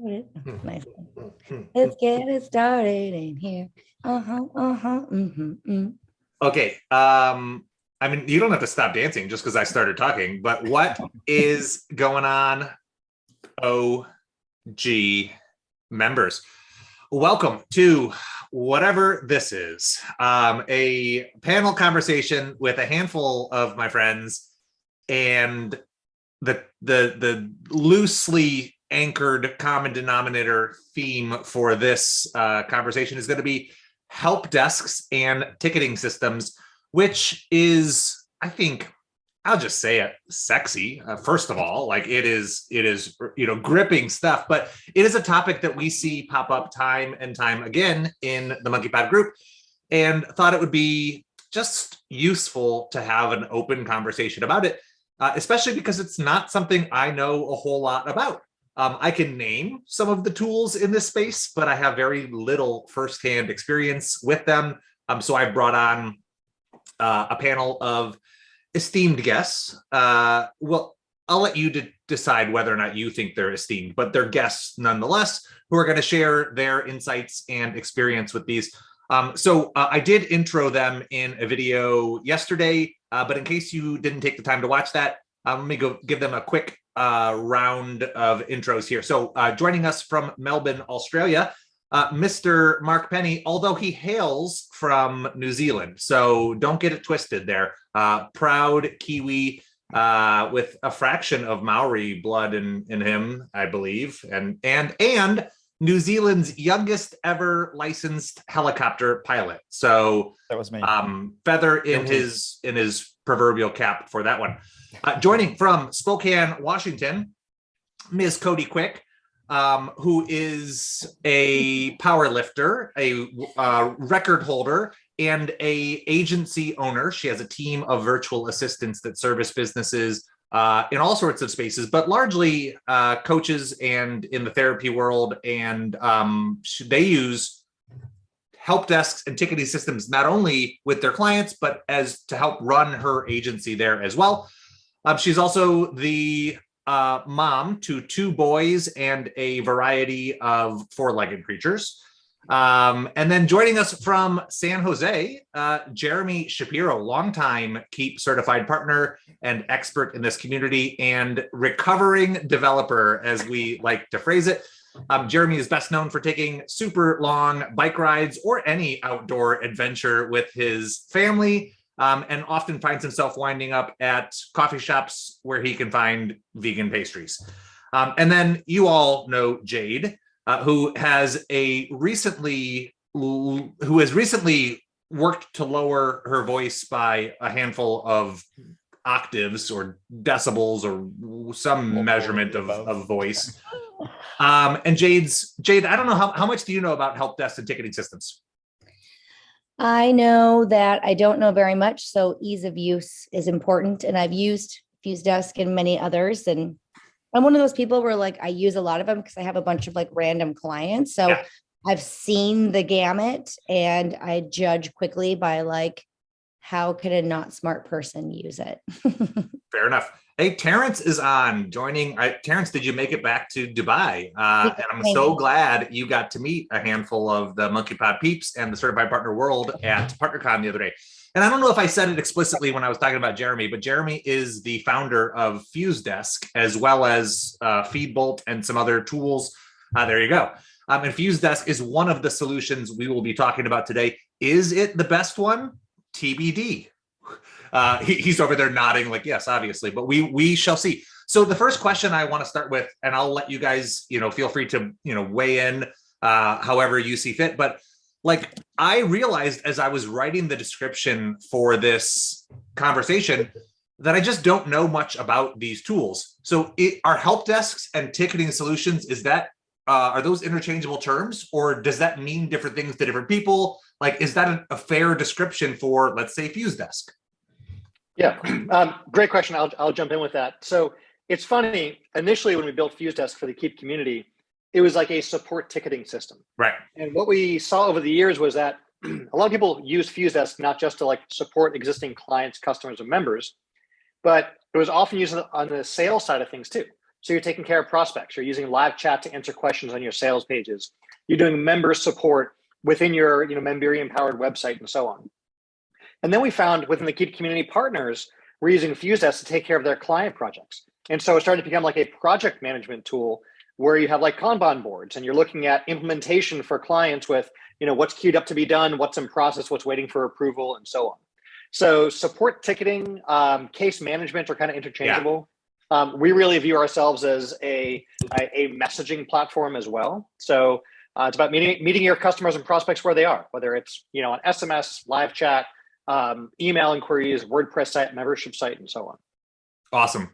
Nice. Let's get it started in here. Okay. I mean, you don't have to stop dancing just because I started talking, but what is going on, OG members? Welcome to whatever this is, a panel conversation with a handful of my friends, and the loosely anchored common denominator theme for this conversation is going to be help desks and ticketing systems, which is, I think, I'll just say it, sexy. First of all, like it is, gripping stuff, but it is a topic that we see pop up time and time again in the Monkey Pod group, and thought it would be just useful to have an open conversation about it, especially because it's not something I know a whole lot about. I can name some of the tools in this space, but I have very little firsthand experience with them. So I've brought on a panel of esteemed guests. Well, I'll let you decide whether or not you think they're esteemed, but they're guests nonetheless, who are going to share their insights and experience with these. So I did intro them in a video yesterday, but in case you didn't take the time to watch that, let me go give them a quick round of intros here. So joining us from Melbourne, Australia, Mr. Mark Penny, although he hails from New Zealand, so don't get it twisted there. Proud Kiwi with a fraction of Maori blood in him, I believe, and New Zealand's youngest ever licensed helicopter pilot. So that was me. Feather in his proverbial cap for that one. Joining from Spokane, Washington, Ms. Cody Quick, who is a power lifter, a record holder, and a agency owner. She has a team of virtual assistants that service businesses in all sorts of spaces, but largely coaches and in the therapy world. And they use help desks and ticketing systems not only with their clients, but as to help run her agency there as well. She's also the mom to 2 boys and a variety of 4-legged creatures. And then joining us from San Jose, Jeremy Shapiro, longtime Keap certified partner and expert in this community and recovering developer, as we like to phrase it. Jeremy is best known for taking super long bike rides or any outdoor adventure with his family, and often finds himself winding up at coffee shops where he can find vegan pastries. And then you all know Jade, who has recently worked to lower her voice by a handful of octaves or decibels or some measurement of voice. And Jade, I don't know how much do you know about help desk and ticketing systems? I know that I don't know very much, so ease of use is important. And I've used FuseDesk and many others. And I'm one of those people where like I use a lot of them because I have a bunch of like random clients. So yeah. I've seen the gamut and I judge quickly by like, how could a not smart person use it? Fair enough. Hey, Terrence is on joining. Terrence, did you make it back to Dubai? And I'm so glad you got to meet a handful of the Monkey Pod peeps and the Certified Partner World at PartnerCon the other day. And I don't know if I said it explicitly when I was talking about Jeremy, but Jeremy is the founder of FuseDesk, as well as Feedbolt and some other tools. There you go. And FuseDesk is one of the solutions we will be talking about today. Is it the best one? TBD. He's over there nodding like, yes, obviously, but we shall see. So the first question I want to start with, and I'll let you guys, feel free to, weigh in however you see fit. But like, I realized as I was writing the description for this conversation that I just don't know much about these tools. So are help desks and ticketing solutions, are those interchangeable terms, or does that mean different things to different people? Like, is that a fair description for, let's say, FuseDesk? Yeah, great question. I'll jump in with that. So it's funny, initially when we built FuseDesk for the Keap community, it was like a support ticketing system. Right. And what we saw over the years was that a lot of people use FuseDesk not just to like support existing clients, customers, and members, but it was often used on the sales side of things too. So you're taking care of prospects. You're using live chat to answer questions on your sales pages. You're doing member support within your Memberium powered website and so on. And then we found within the Keap community partners, we're using FuseDesk to take care of their client projects. And so it started to become like a project management tool where you have like Kanban boards and you're looking at implementation for clients with, what's queued up to be done, what's in process, what's waiting for approval, and so on. So support ticketing, case management are kind of interchangeable. Yeah. We really view ourselves as a messaging platform as well. So it's about meeting your customers and prospects where they are, whether it's on SMS, live chat, email inquiries, WordPress site, membership site, and so on. Awesome.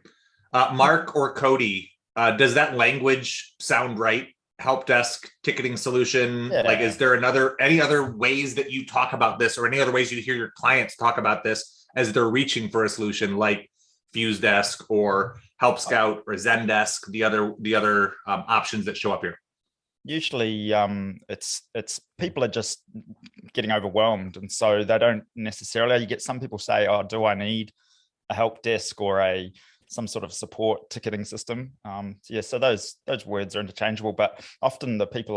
Mark or Cody, does that language sound right? Help desk ticketing solution. Yeah. Like, is there any other ways that you talk about this, or any other ways you hear your clients talk about this as they're reaching for a solution like FuseDesk or Help Scout or Zendesk, the other options that show up here? Usually it's people are just getting overwhelmed, and so they don't necessarily. You get some people say, oh, do I need a help desk or some sort of support ticketing system? So those words are interchangeable, but often the people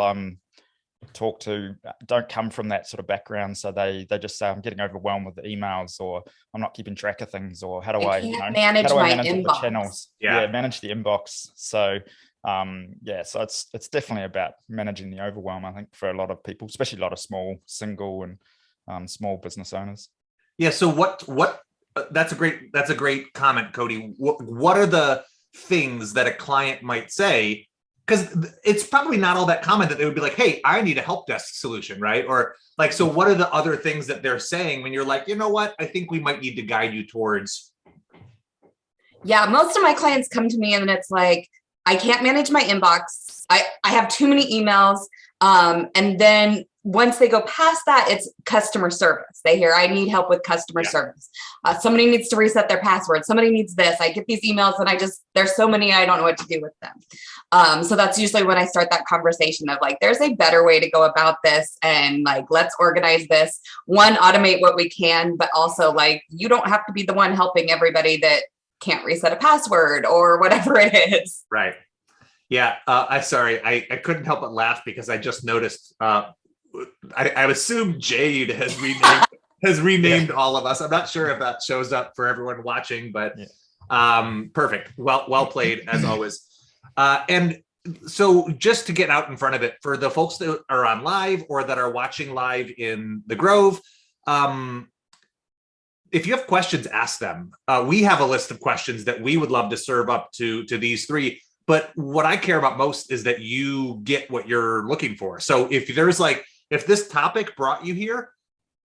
talk to don't come from that sort of background, so they just say, I'm getting overwhelmed with the emails, or I'm not keeping track of things, or how do I manage my inbox? The channels? Yeah, manage the inbox. So so it's definitely about managing the overwhelm, I think, for a lot of people, especially a lot of small single and small business owners. Yeah. So what that's a great comment, Cody. What are the things that a client might say? Because it's probably not all that common that they would be like, hey, I need a help desk solution, right? Or like, so what are the other things that they're saying when you're like, you know what, I think we might need to guide you towards? Yeah, most of my clients come to me and it's like, I can't manage my inbox. I have too many emails. And then once they go past that, it's customer service. They hear, I need help with customer service. Somebody needs to reset their password. Somebody needs this. I get these emails and there's so many, I don't know what to do with them. So that's usually when I start that conversation of like, there's a better way to go about this. And like, let's organize this. One, automate what we can, but also like, you don't have to be the one helping everybody that can't reset a password or whatever it is. Right. Yeah. I couldn't help but laugh because I just noticed, I assume Jade has renamed all of us. I'm not sure if that shows up for everyone watching, but perfect. Well played as always. And so just to get out in front of it, for the folks that are on live or that are watching live in the Grove, if you have questions, ask them. We have a list of questions that we would love to serve up to these three. But what I care about most is that you get what you're looking for. So if this topic brought you here,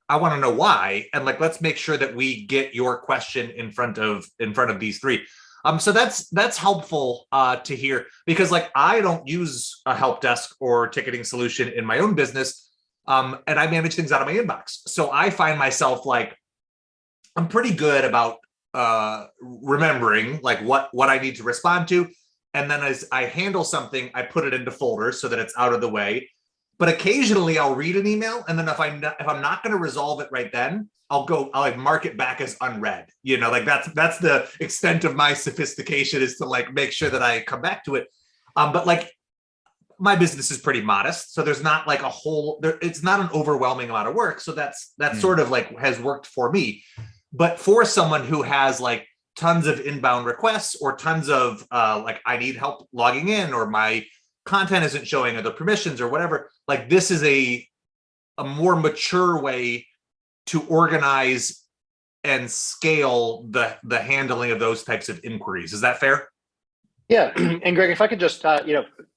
I want to know why. And like, let's make sure that we get your question in front of these three. So that's helpful to hear, because like, I don't use a help desk or ticketing solution in my own business. And I manage things out of my inbox. So I find myself like, I'm pretty good about remembering like what I need to respond to. And then as I handle something, I put it into folders so that it's out of the way. But occasionally I'll read an email, and then if I'm not going to resolve it right then, I'll like mark it back as unread. Like that's the extent of my sophistication, is to like make sure that I come back to it. But like, my business is pretty modest, so there's not like it's not an overwhelming amount of work. So that's sort of like has worked for me. But for someone who has like tons of inbound requests or tons of like, I need help logging in, or my content isn't showing, or the permissions or whatever, like this is a more mature way to organize and scale the handling of those types of inquiries. Is that fair? Yeah. And Greg, if I could just, sort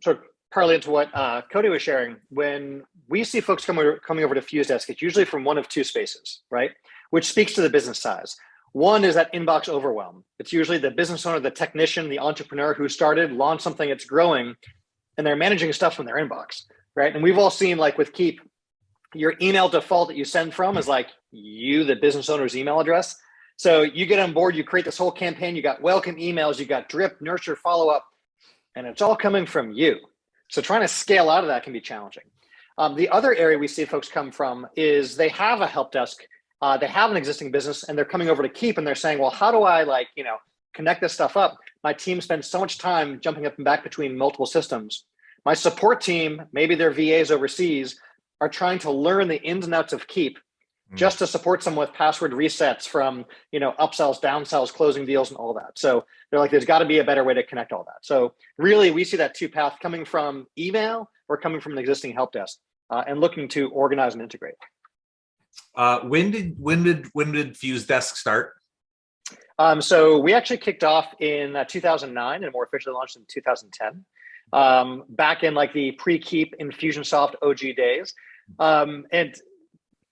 of parlay into what Cody was sharing, when we see folks coming over to FuseDesk, it's usually from one of two spaces, right? Which speaks to the business size. One is that inbox overwhelm. It's usually the business owner, the technician, the entrepreneur who launched something, it's growing, and they're managing stuff from their inbox, right? And we've all seen, like with Keap, your email default that you send from is like the business owner's email address. So you get on board, you create this whole campaign, you got welcome emails, you got drip, nurture, follow-up, and it's all coming from you. So trying to scale out of that can be challenging. The other area we see folks come from is they have a help desk, they have an existing business, and they're coming over to Keap and they're saying, well, how do I connect this stuff up? my team spends so much time jumping up and back between multiple systems. My support team, maybe their VAs overseas, are trying to learn the ins and outs of Keap just to support someone with password resets from, upsells, downsells, closing deals, and all that. So they're like, there's got to be a better way to connect all that. So really, we see that two path coming from email or coming from an existing help desk, and looking to organize and integrate. When did Fuse Desk start? So we actually kicked off in 2009 and more officially launched in 2010. Back in like the pre-Keap Infusionsoft OG days. And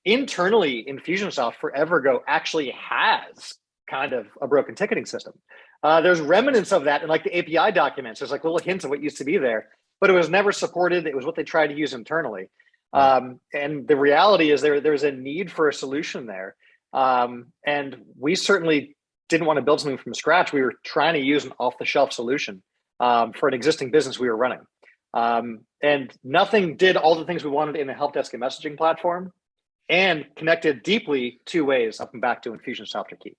internally, Infusionsoft forever ago actually has kind of a broken ticketing system. There's remnants of that in like the API documents. There's like little hints of what used to be there, but it was never supported. It was what they tried to use internally. And the reality is there's a need for a solution there. And we certainly didn't want to build something from scratch. We were trying to use an off-the-shelf solution for an existing business we were running. And nothing did all the things we wanted in a help desk and messaging platform, and connected deeply two ways up and back to Infusionsoft or Keap.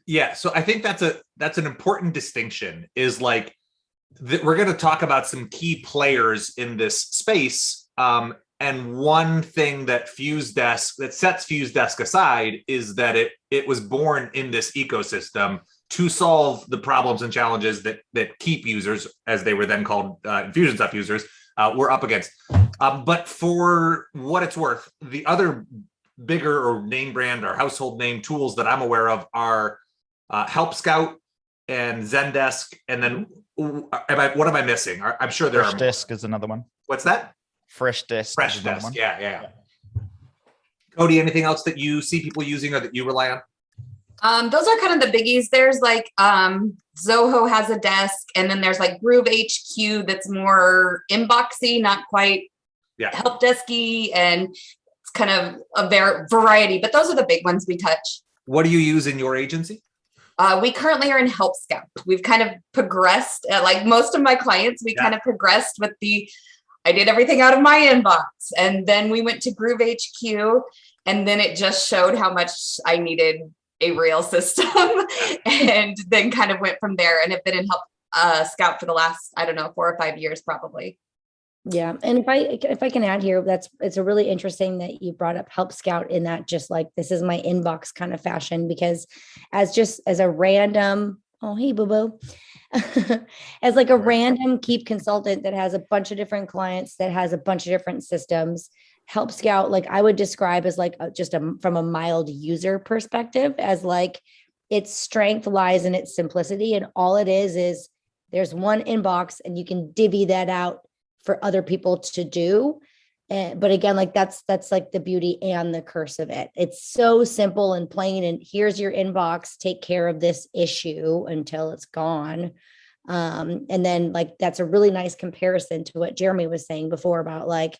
Yeah, so I think that's an important distinction, is like we're going to talk about some key players in this space. And one thing that sets Fuse Desk aside is that it was born in this ecosystem to solve the problems and challenges that Keap users, as they were then called, Infusionsoft users, were up against. But for what it's worth, the other bigger or name brand or household name tools that I'm aware of are Help Scout and Zendesk. And then what am I missing? I'm sure there are more. Freshdesk is another one. What's that? Freshdesk. Freshdesk. Yeah. Cody, anything else that you see people using or that you rely on? Those are kind of the biggies. There's like Zoho has a desk, and then there's like Groove HQ that's more inboxy, not quite help desky, and it's kind of a variety. But those are the big ones we touch. What do you use in your agency? We currently are in Help Scout. We've kind of progressed, like most of my clients, we kind of progressed with I did everything out of my inbox, and then we went to Groove HQ, and then it just showed how much I needed a real system, and then kind of went from there, and have been in Help Scout for the last, 4 or 5 years probably. Yeah. And if I can add here, it's a really interesting that you brought up Help Scout in that, just like, this is my inbox kind of fashion, because as a random, oh, hey, boo-boo, as like a random Keap consultant that has a bunch of different clients, that has a bunch of different systems, Help Scout, like I would describe as like from a mild user perspective, as like its strength lies in its simplicity. And all it is there's one inbox and you can divvy that out for other people to do. But again, like that's like the beauty and the curse of it. It's so simple and plain, and here's your inbox, take care of this issue until it's gone. And then like, that's a really nice comparison to what Jeremy was saying before about like,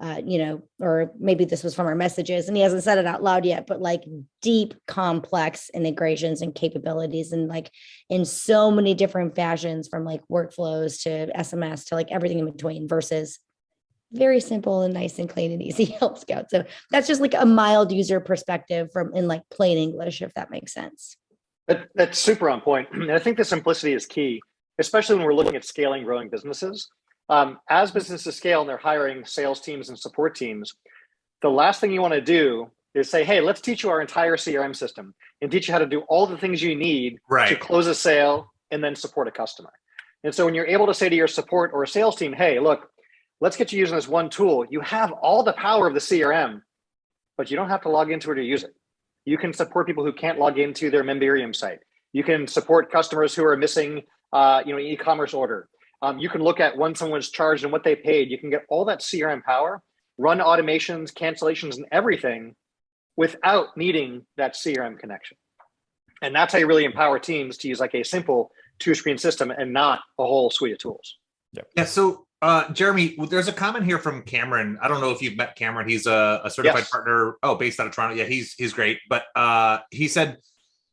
or maybe this was from our messages and he hasn't said it out loud yet, but like deep, complex integrations and capabilities, and like in so many different fashions, from like workflows to SMS to like everything in between, versus very simple and nice and clean and easy Help Scout. So that's just like a mild user perspective in like plain English, if that makes sense. That's super on point. And I think the simplicity is key, especially when we're looking at scaling, growing businesses. As businesses scale and they're hiring sales teams and support teams, the last thing you want to do is say, hey, let's teach you our entire CRM system and teach you how to do all the things you need to close a sale and then support a customer. And so when you're able to say to your support or a sales team, hey, look, let's get you using this one tool. You have all the power of the CRM, but you don't have to log into it or use it. You can support people who can't log into their Memberium site. You can support customers who are missing, an e-commerce order. You can look at when someone's charged and what they paid. You can get all that CRM power, run automations, cancellations, and everything without needing that CRM connection. And that's how you really empower teams to use like a simple two-screen system and not a whole suite of tools. Yeah. So Jeremy, there's a comment here from Cameron. I don't know if you've met Cameron. He's a certified partner. Oh, based out of Toronto. Yeah, he's great. But he said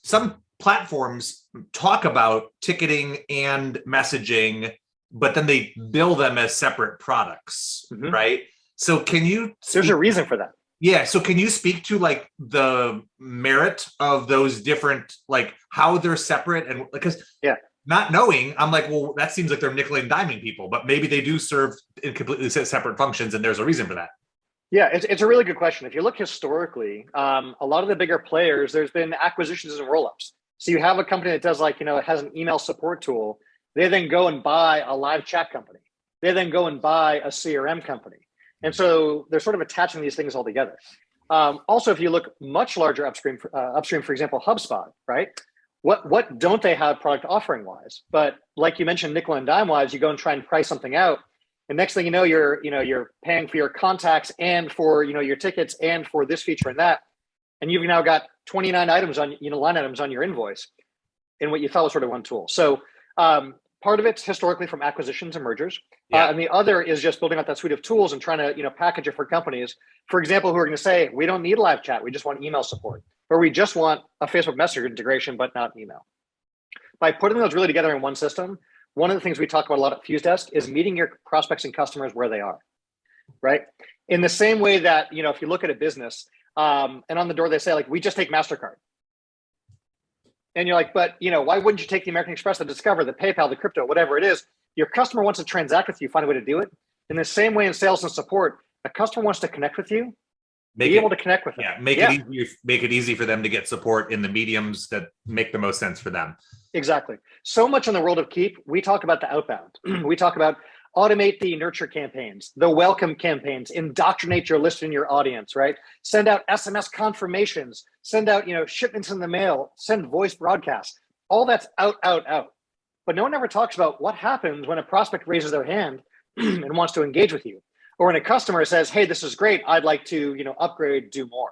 some platforms talk about ticketing and messaging, but then they bill them as separate products, right? So can you? There's a reason for that. Yeah. So can you speak to like the merit of those different, like how they're separate? And because not knowing, I'm like, well, that seems like they're nickel and diming people, but maybe they do serve in completely separate functions, and there's a reason for that. Yeah, it's a really good question. If you look historically, a lot of the bigger players, there's been acquisitions and roll-ups. So you have a company that does like, it has an email support tool. They then go and buy a live chat company. They then go and buy a CRM company. And so they're sort of attaching these things all together. Also, if you look much larger upstream, for example, HubSpot, right? What don't they have product offering wise? But like you mentioned, nickel and dime wise, you go and try and price something out. And next thing you know, you're paying for your contacts and for your tickets and for this feature and that, and you've now got 29 items on line items on your invoice in what you thought was sort of one tool. So part of it's historically from acquisitions and mergers, and the other is just building out that suite of tools and trying to package it for companies, for example, who are going to say we don't need live chat, we just want email support, or we just want a Facebook Messenger integration but not email. By putting those really together in one system, one of the things we talk about a lot at Fuse Desk is meeting your prospects and customers where they are, right? In the same way that, if you look at a business and on the door, they say like, we just take MasterCard. And you're like, but why wouldn't you take the American Express, the Discover, the PayPal, the crypto, whatever it is? Your customer wants to transact with you, find a way to do it. In the same way in sales and support, a customer wants to connect with you, be able to connect with them. Make it easy for them to get support in the mediums that make the most sense for them. Exactly. So much in the world of Keap, we talk about the outbound. We talk about automate the nurture campaigns, the welcome campaigns, indoctrinate your list and your audience, right? Send out SMS confirmations, send out, shipments in the mail, send voice broadcasts. All that's out. But no one ever talks about what happens when a prospect raises their hand and wants to engage with you. Or when a customer says, hey, this is great, I'd like to, upgrade, do more.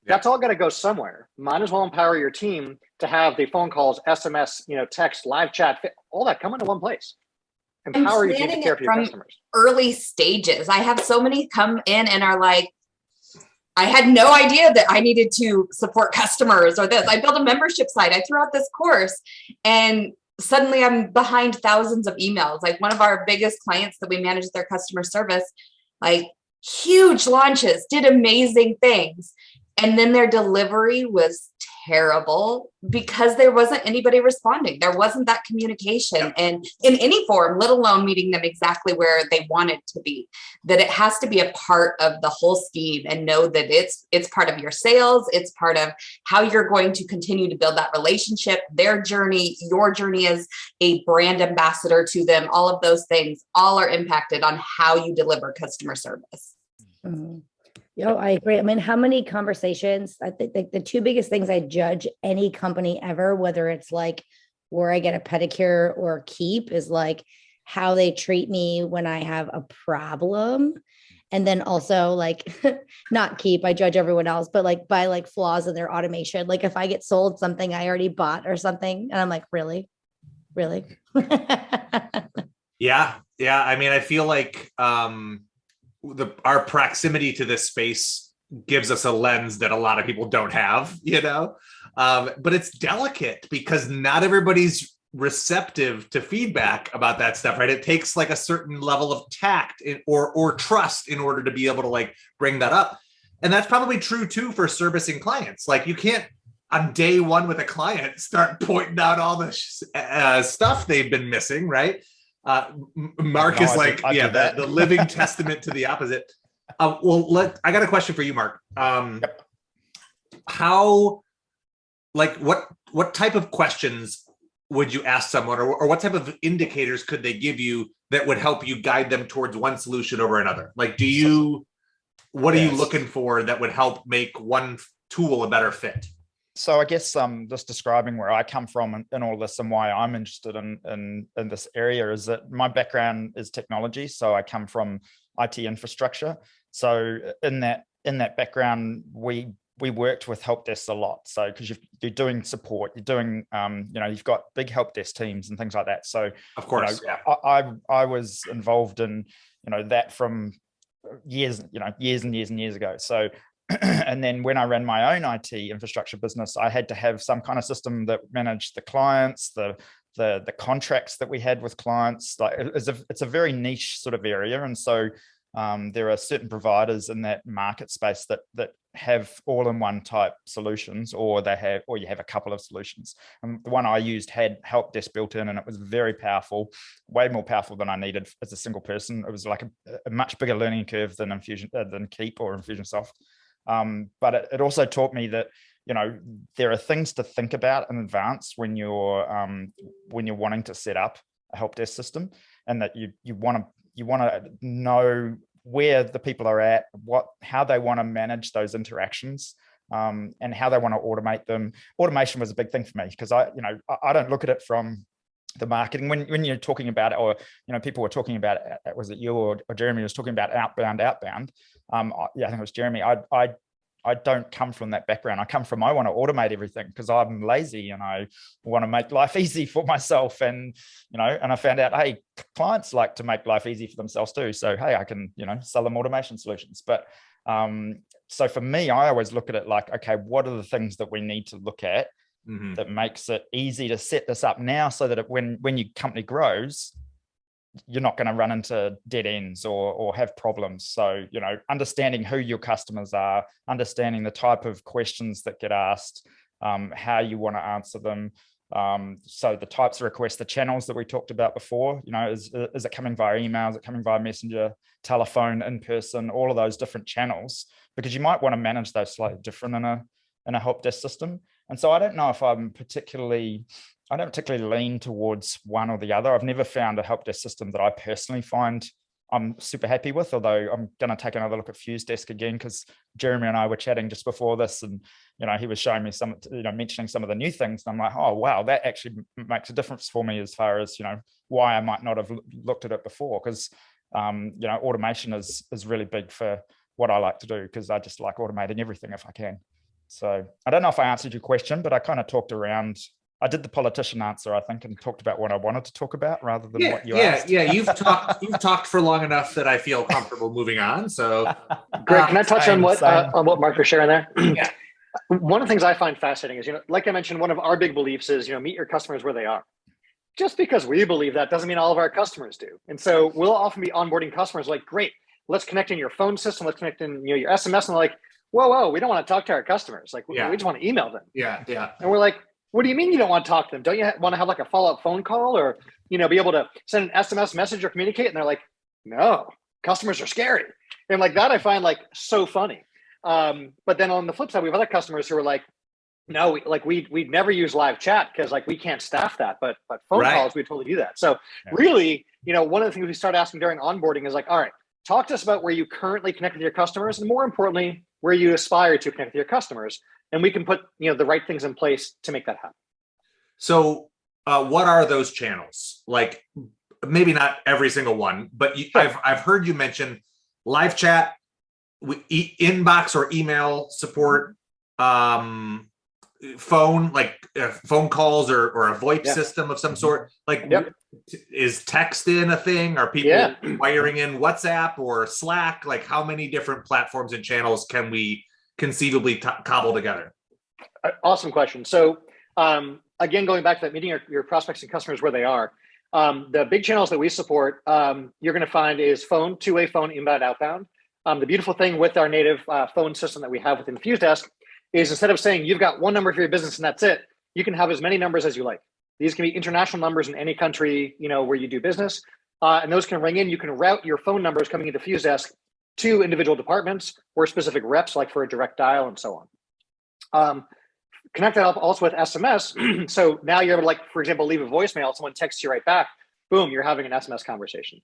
That's all got to go somewhere. Might as well empower your team to have the phone calls, SMS, text, live chat, all that come into one place. Empower your team to care for your customers. Early stages. I have so many come in and are like, I had no idea that I needed to support customers or this. I built a membership site. I threw out this course and suddenly I'm behind thousands of emails. Like one of our biggest clients that we manage their customer service, like huge launches, did amazing things. And then their delivery was terrible because there wasn't anybody responding. There wasn't that communication and in any form, let alone meeting them exactly where they wanted to be. That it has to be a part of the whole scheme and know that it's part of your sales. It's part of how you're going to continue to build that relationship, their journey, your journey as a brand ambassador to them. All of those things all are impacted on how you deliver customer service. Mm-hmm. I agree. I mean, how many conversations, I think like the two biggest things I judge any company ever, whether it's like where I get a pedicure or Keap, is like how they treat me when I have a problem. And then also like, not Keap, I judge everyone else, but like by like flaws in their automation. Like if I get sold something I already bought or something, and I'm like, really? Yeah. I mean, I feel like, our proximity to this space gives us a lens that a lot of people don't have, but it's delicate because not everybody's receptive to feedback about that stuff, right? It takes like a certain level of tact or trust in order to be able to like bring that up. And that's probably true too for servicing clients. Like you can't on day one with a client start pointing out all the stuff they've been missing, right? Mark is like, the living testament to the opposite. I got a question for you, Mark. How, like, what type of questions would you ask someone, or what type of indicators could they give you that would help you guide them towards one solution over another? Like, what are you looking for that would help make one tool a better fit? So I guess just describing where I come from in all this and why I'm interested in this area is that my background is technology. So I come from IT infrastructure. So in that background, we worked with help desks a lot. So because you're doing support, you're doing you've got big help desk teams and things like that. So of course, I was involved in that from years and years ago. So. And then when I ran my own IT infrastructure business, I had to have some kind of system that managed the clients, the contracts that we had with clients. Like it's a very niche sort of area. And so There are certain providers in that market space that have all-in-one type solutions, or you have a couple of solutions. And the one I used had help desk built in, and it was very powerful, way more powerful than I needed as a single person. It was like a much bigger learning curve than Keap or Infusionsoft. But it also taught me that, you know, there are things to think about in advance when you're wanting to set up a help desk system, and that you want to know where the people are at, how they want to manage those interactions, and how they want to automate them. Automation was a big thing for me, because I don't look at it from the marketing. When you're talking about it, or, you know, people were talking about it, was it you or Jeremy was talking about outbound? I think it was Jeremy. I don't come from that background. I want to automate everything because I'm lazy and I want to make life easy for myself. And, you know, and I found out, hey, clients like to make life easy for themselves too. So, hey, I can, you know, sell them automation solutions. But so for me, I always look at it like, okay, what are the things that we need to look at that makes it easy to set this up now, so that when your company grows, you're not going to run into dead ends or have problems. So, you know, understanding who your customers are, understanding the type of questions that get asked, how you want to answer them. So the types of requests, the channels that we talked about before, you know, is it coming via email? Is it coming via messenger, telephone, in person, all of those different channels? Because you might want to manage those slightly different in a help desk system. And so I don't know if I don't particularly lean towards one or the other. I've never found a help desk system that I personally find I'm super happy with, although I'm going to take another look at FuseDesk again, because Jeremy and I were chatting just before this, and, you know, he was showing me mentioning some of the new things. And I'm like, oh, wow, that actually makes a difference for me as far as, you know, why I might not have looked at it before. Because, you know, automation is really big for what I like to do, because I just like automating everything if I can. So I don't know if I answered your question, but I kind of talked around. I did the politician answer, I think, and talked about what I wanted to talk about rather than what you asked. Yeah. You've talked for long enough that I feel comfortable moving on. So, Greg, can I touch on what Mark was sharing there? Yeah. One of the things I find fascinating is, you know, like I mentioned, one of our big beliefs is, you know, meet your customers where they are. Just because we believe that doesn't mean all of our customers do. And so we'll often be onboarding customers like, great, let's connect in your phone system, let's connect in, you know, your SMS, and they're like, whoa, we don't want to talk to our customers. Like, we just want to email them. Yeah. And we're like, what do you mean you don't want to talk to them? Don't you want to have like a follow-up phone call, or, you know, be able to send an SMS message or communicate? And they're like, no, customers are scary. And like that, I find like so funny. But then on the flip side, we have other customers who are like, no, we'd never use live chat because like we can't staff that, but phone calls, we totally do that. So really, you know, one of the things we start asking during onboarding is like, all right, talk to us about where you currently connect with your customers, and more importantly, where you aspire to connect with your customers. And we can put, you know, the right things in place to make that happen. So what are those channels? Like, maybe not every single one, but I've heard you mention live chat, inbox or email support, phone, like phone calls or a VoIP system of some sort. Like, is text in a thing? Are people wiring in WhatsApp or Slack? Like, how many different platforms and channels can we conceivably cobble together? Awesome question. So again, going back to that, meeting your prospects and customers where they are, the big channels that we support, you're going to find is phone, two-way phone, inbound, outbound. The beautiful thing with our native phone system that we have within FuseDesk is, instead of saying you've got one number for your business and that's it, you can have as many numbers as you like. These can be international numbers in any country, you know, where you do business, and those can ring in. You can route your phone numbers coming into FuseDesk to individual departments or specific reps, like for a direct dial and so on. Connect that up also with SMS. So now you're able to, like, for example, leave a voicemail, someone texts you right back, boom, you're having an SMS conversation.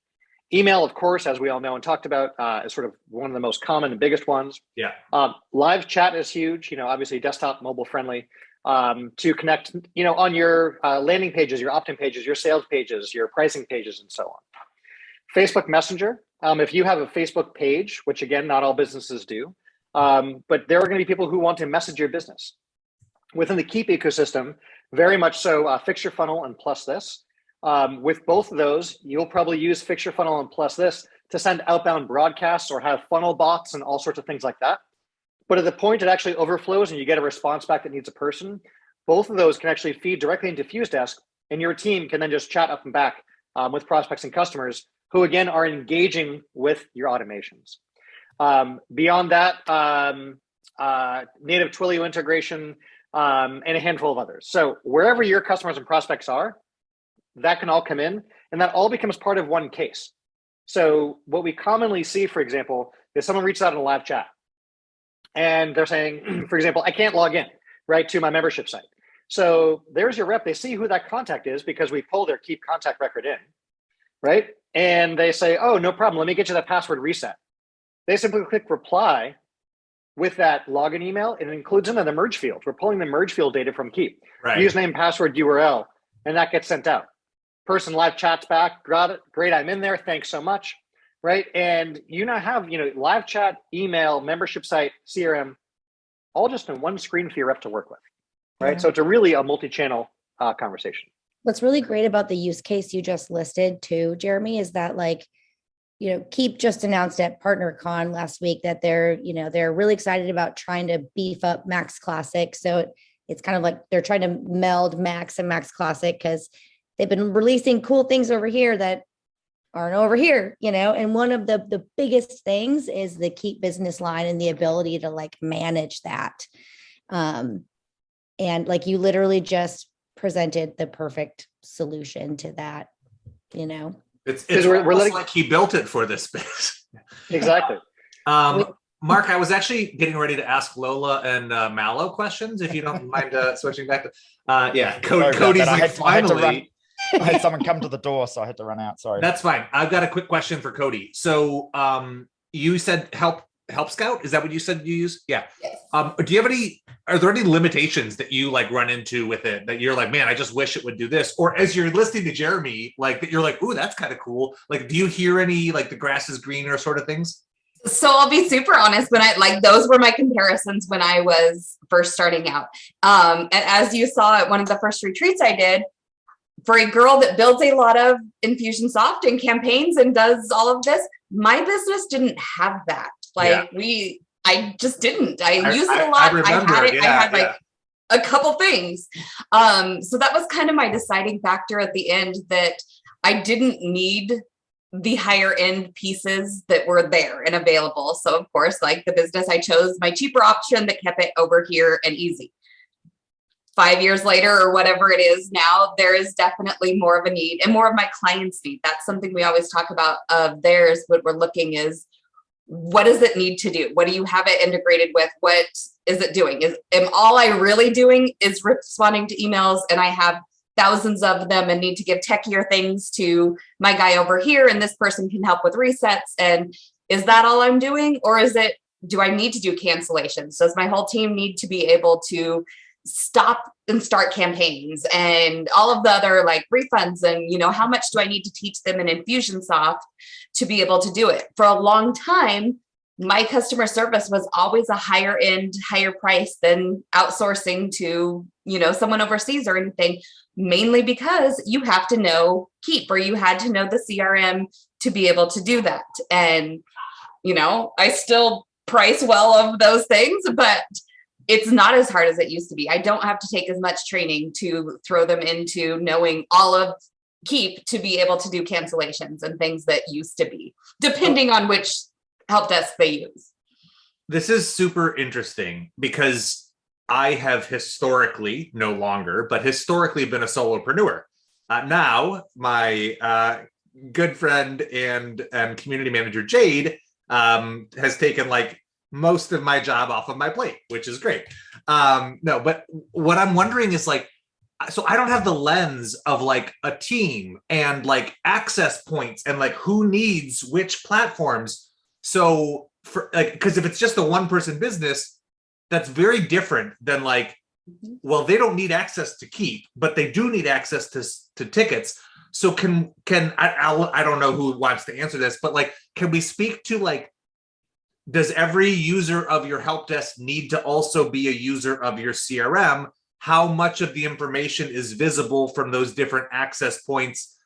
Email, of course, as we all know and talked about, is sort of one of the most common and biggest ones. Yeah. Live chat is huge, you know, obviously desktop, mobile friendly, to connect, you know, on your landing pages, your opt-in pages, your sales pages, your pricing pages, and so on. Facebook Messenger. If you have a Facebook page, which again, not all businesses do, but there are going to be people who want to message your business. Within the Keap ecosystem, very much so, Fix Your Funnel and Plus This. With both of those, you'll probably use Fix Your Funnel and Plus This to send outbound broadcasts or have funnel bots and all sorts of things like that. But at the point it actually overflows and you get a response back that needs a person, both of those can actually feed directly into FuseDesk, and your team can then just chat up and back with prospects and customers who again are engaging with your automations. Beyond that, native Twilio integration, and a handful of others. So wherever your customers and prospects are, that can all come in, and that all becomes part of one case. So what we commonly see, for example, is someone reaches out in a live chat and they're saying, for example, I can't log in, right, to my membership site. So there's your rep. They see who that contact is because we pull their Keap contact record in, right? And they say, oh, no problem. Let me get you that password reset. They simply click reply with that login email, and it includes them in the merge field. We're pulling the merge field data from Keap, Right. Username, password, URL, and that gets sent out. Person live chats back, got it, great, I'm in there, thanks so much, right? And you now have, live chat, email, membership site, CRM, all just in one screen for your rep to work with, right? Yeah. So it's a multi-channel conversation. What's really great about the use case you just listed too, Jeremy, is that Keap just announced at PartnerCon last week that they're really excited about trying to beef up Max Classic. So it's kind of like they're trying to meld Max and Max Classic because they've been releasing cool things over here that aren't over here, and one of the biggest things is the Keap business line and the ability to manage that. And you literally just presented the perfect solution to that, It's we're almost like he built it for this space. Exactly. Mark, I was actually getting ready to ask Lola and Mallow questions, if you don't mind switching back to, Cody's finally. I had someone come to the door, so I had to run out. Sorry. That's fine. I've got a quick question for Cody. So you said Help Scout. Is that what you said you use? Yeah. Yes. Are there any limitations that you run into with it that you're like, man, I just wish it would do this? Or as you're listening to Jeremy, that you're like, ooh, that's kind of cool. Do you hear any the grass is greener sort of things? So I'll be super honest, when those were my comparisons when I was first starting out. And as you saw at one of the first retreats I did, for a girl that builds a lot of Infusionsoft and campaigns and does all of this, my business didn't have that. I just didn't. I used it a lot. I had it. I had a couple things. So that was kind of my deciding factor at the end, that I didn't need the higher end pieces that were there and available. So of course, the business, I chose my cheaper option that kept it over here and easy. 5 years later, or whatever it is now, there is definitely more of a need and more of my clients' need. That's something we always talk about of theirs. What we're looking is, what does it need to do? What do you have it integrated with? What is it doing? Am all I really doing is responding to emails, and I have thousands of them and need to give techier things to my guy over here, and this person can help with resets? And is that all I'm doing? Or do I need to do cancellations? Does my whole team need to be able to stop and start campaigns and all of the other refunds? And how much do I need to teach them in Infusionsoft to be able to do it? For a long time, my customer service was always a higher end, higher price than outsourcing to someone overseas or anything, mainly because you have to know Keap, or you had to know the CRM to be able to do that. And I still price well of those things, but it's not as hard as it used to be. I don't have to take as much training to throw them into knowing all of Keap to be able to do cancellations and things that used to be, depending on which help desk they use. This is super interesting because I have historically, no longer, but historically been a solopreneur. Now, my good friend and community manager, Jade, has taken most of my job off of my plate, which is great. No, but what I'm wondering is so I don't have the lens of a team and access points and who needs which platforms. So for because if it's just a one person business, that's very different than well, they don't need access to Keap, but they do need access to tickets. So can I don't know who wants to answer this, but can we speak to does every user of your help desk need to also be a user of your CRM? How much of the information is visible from those different access points,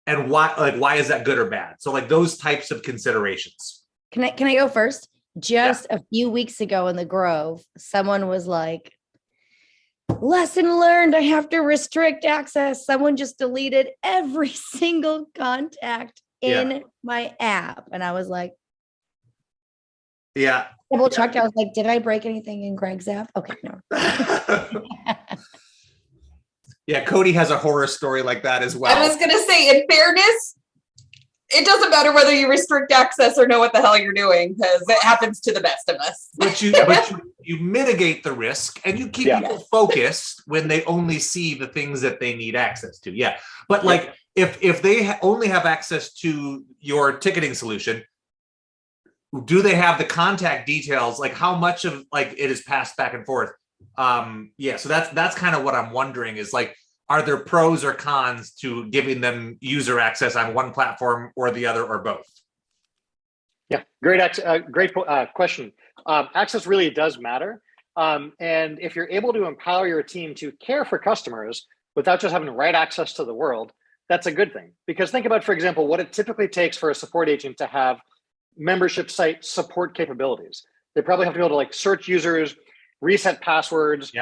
and why is that good or bad? So those types of considerations. Can I go first? Just a few weeks ago in the Grove, someone was like, lesson learned, I have to restrict access. Someone just deleted every single contact in my app. And I was like, Yeah. double checked. I was like, did I break anything in Greg's app? Okay, no. Yeah, Cody has a horror story like that as well. I was going to say, in fairness, it doesn't matter whether you restrict access or know what the hell you're doing, because it happens to the best of us. But you mitigate the risk and you keep people focused when they only see the things that they need access to. Yeah. But like if they only have access to your ticketing solution, do they have the contact details? Like how much of like it is passed back and forth? So that's kind of what I'm wondering is like, are there pros or cons to giving them user access on one platform or the other or both? Yeah, great question. Access really does matter. And if you're able to empower your team to care for customers without just having right access to the world, that's a good thing. Because think about, for example, what it typically takes for a support agent to have membership site support capabilities. They probably have to be able to like search users, reset passwords,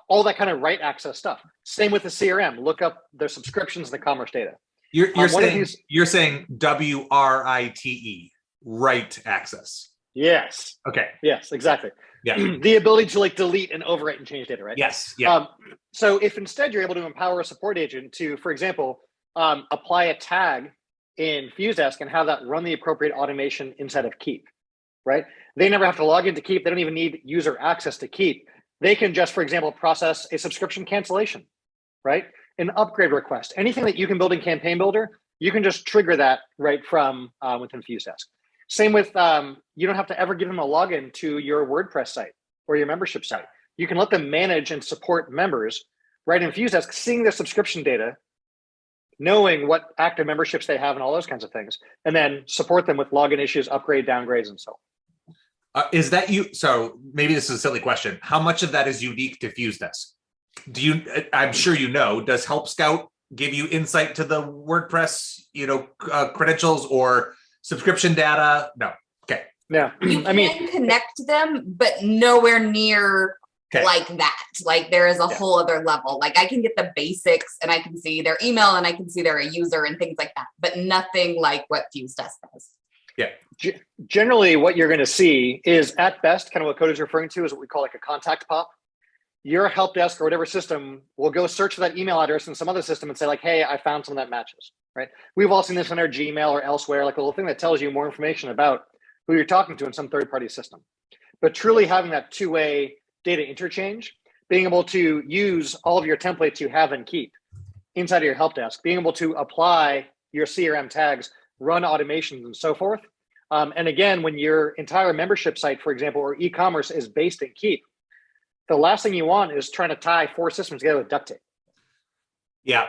all that kind of right access stuff. Same with the CRM, look up their subscriptions and the commerce data. You're saying WRITE, right access. Yes. Okay. Yes, exactly. Yeah. The ability to like delete and overwrite and change data, right? Yes. Yeah. So if instead you're able to empower a support agent to, for example, apply a tag in FuseDesk and have that run the appropriate automation inside of Keap, right? They never have to log into Keap. They don't even need user access to Keap. They can just, for example, process a subscription cancellation, right? An upgrade request, anything that you can build in Campaign Builder, you can just trigger that right from within FuseDesk. Same with, you don't have to ever give them a login to your WordPress site or your membership site. You can let them manage and support members right in FuseDesk, seeing their subscription data, knowing what active memberships they have and all those kinds of things, and then support them with login issues, upgrade, downgrades, and so on. Is that you? So maybe this is a silly question. How much of that is unique to FuseDesk? I'm sure you know, does Help Scout give you insight to the WordPress, credentials or subscription data? No. Okay. Yeah. You can connect them, but nowhere near like that. Like there is a whole other level. Like I can get the basics and I can see their email and I can see they're a user and things like that, but nothing like what FuseDesk does. Yeah. Generally, what you're going to see is at best, kind of what Cody's referring to is what we call like a contact pop. Your help desk or whatever system will go search for that email address in some other system and say like, hey, I found something that matches, right? We've all seen this in our Gmail or elsewhere, like a little thing that tells you more information about who you're talking to in some third-party system. But truly having that two-way data interchange, being able to use all of your templates you have in Keap inside of your help desk, being able to apply your CRM tags, run automations and so forth. And again, when your entire membership site, for example, or e-commerce is based in Keap, the last thing you want is trying to tie 4 systems together with duct tape. Yeah.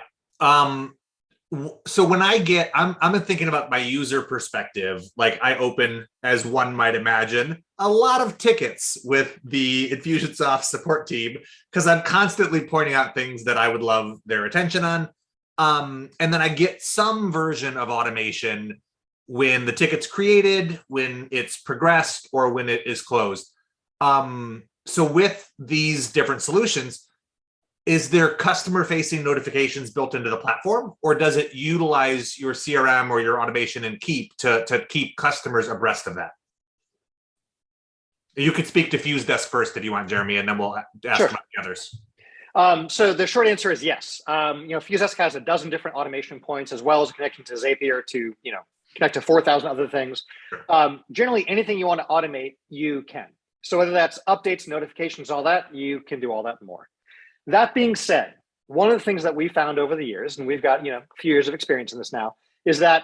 So when I'm thinking about my user perspective, like I open, as one might imagine, a lot of tickets with the Infusionsoft support team because I'm constantly pointing out things that I would love their attention on. And then I get some version of automation when the ticket's created, when it's progressed, or when it is closed. So with these different solutions, is there customer-facing notifications built into the platform, or does it utilize your CRM or your automation in Keap to keep customers abreast of that? You could speak to FuseDesk first if you want, Jeremy, and then we'll ask about the others. So the short answer is yes. FuseDesk has a dozen different automation points, as well as a connection to Zapier to connect to 4,000 other things. Generally, anything you want to automate, you can. So whether that's updates, notifications, all that, you can do all that and more. That being said, one of the things that we found over the years, and we've got a few years of experience in this now, is that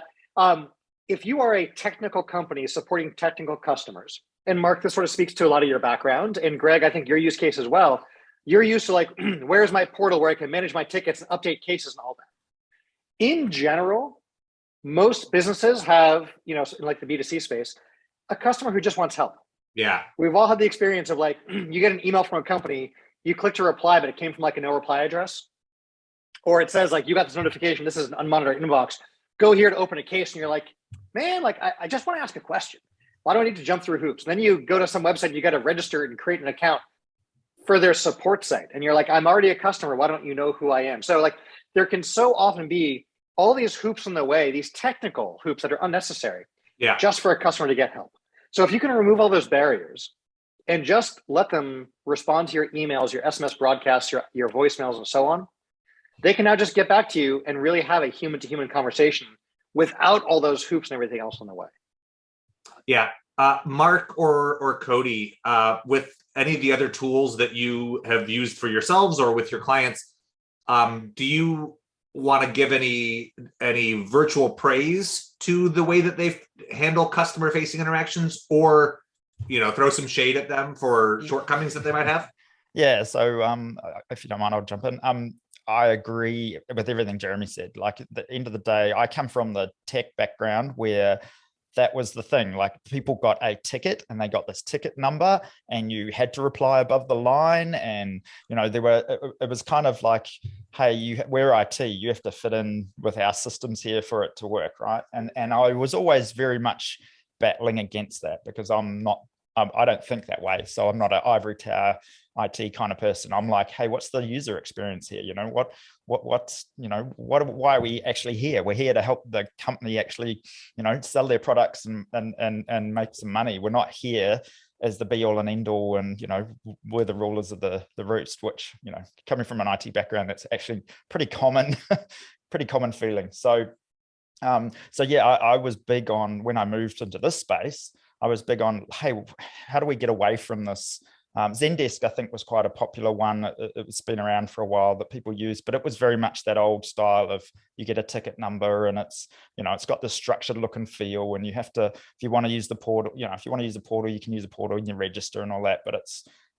if you are a technical company supporting technical customers, and Mark, this sort of speaks to a lot of your background, and Greg, I think your use case as well, you're used to like, where's my portal where I can manage my tickets and update cases and all that. In general, most businesses have, like the B2C space, a customer who just wants help. Yeah. We've all had the experience of like, you get an email from a company, you click to reply, but it came from like a no reply address. Or it says like, you got this notification, this is an unmonitored inbox. Go here to open a case. And you're like, man, like, I just want to ask a question. Why do I need to jump through hoops? And then you go to some website, you got to register and create an account for their support site. And you're like, I'm already a customer. Why don't you know who I am? So like, there can so often be all these hoops in the way, these technical hoops that are unnecessary, Yeah. just for a customer to get help. So if you can remove all those barriers and just let them respond to your emails, your SMS broadcasts, your voicemails, and so on, they can now just get back to you and really have a human-to-human conversation without all those hoops and everything else in the way. Yeah. Mark or Cody, with any of the other tools that you have used for yourselves or with your clients, do you want to give any virtual praise to the way that they handle customer facing interactions, or throw some shade at them for shortcomings that they might have? Yeah, so if you don't mind, I'll jump in. I agree with everything Jeremy said. Like, at the end of the day, I come from the tech background where that was the thing. Like, people got a ticket and they got this ticket number and you had to reply above the line. And, it was kind of like, hey, we're IT, you have to fit in with our systems here for it to work, right? And I was always very much battling against that, because I don't think that way. So I'm not an ivory tower IT kind of person. I'm like, hey, what's the user experience here? Why are we actually here? We're here to help the company actually, sell their products and make some money. We're not here as the be all and end all, and we're the rulers of the roost, which, coming from an IT background, that's actually pretty common, pretty common feeling. So yeah, I was big on, when I moved into this space, I was big on, hey, how do we get away from this? Zendesk, I think, was quite a popular one. It's been around for a while that people use, but it was very much that old style of, you get a ticket number and it's got this structured look and feel, and you have to, if you want to use the portal, if you want to use the portal, you can use the portal and you register and all that, but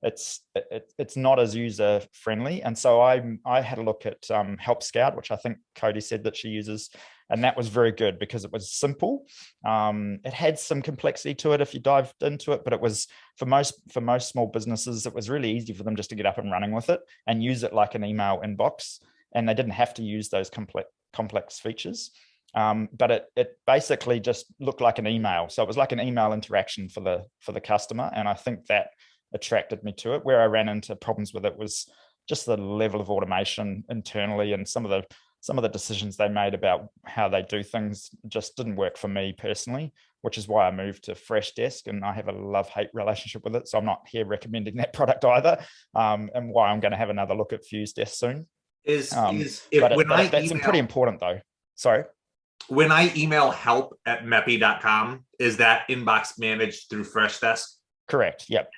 it's not as user friendly. And so I had a look at Help Scout, which I think Cody said that she uses, and that was very good because it was simple. It had some complexity to it if you dived into it, but it was, for most small businesses, it was really easy for them just to get up and running with it and use it like an email inbox, and they didn't have to use those complex features. But it basically just looked like an email, so it was like an email interaction for the customer, and I think that attracted me to it. Where I ran into problems with it was just the level of automation internally, and some of the decisions they made about how they do things just didn't work for me personally, which is why I moved to Freshdesk, and I have a love-hate relationship with it. So I'm not here recommending that product either, and why I'm going to have another look at FuseDesk soon. That's pretty important though. Sorry. When I email help@mepi.com, is that inbox managed through Freshdesk? Correct. Yep.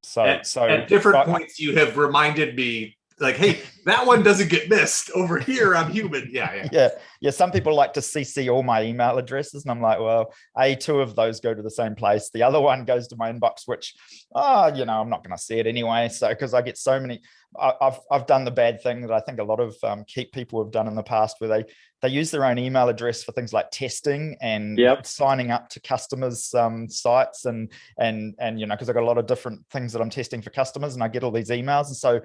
So at different points, you have reminded me, like, hey, that one doesn't get missed over here. I'm human. Yeah. Some people like to CC all my email addresses, and I'm like, well, two of those go to the same place. The other one goes to my inbox, which, I'm not going to see it anyway. So, because I get so many, I've done the bad thing that I think a lot of Keap people have done in the past, where they use their own email address for things like testing and signing up to customers' sites, and because I've got a lot of different things that I'm testing for customers, and I get all these emails, and so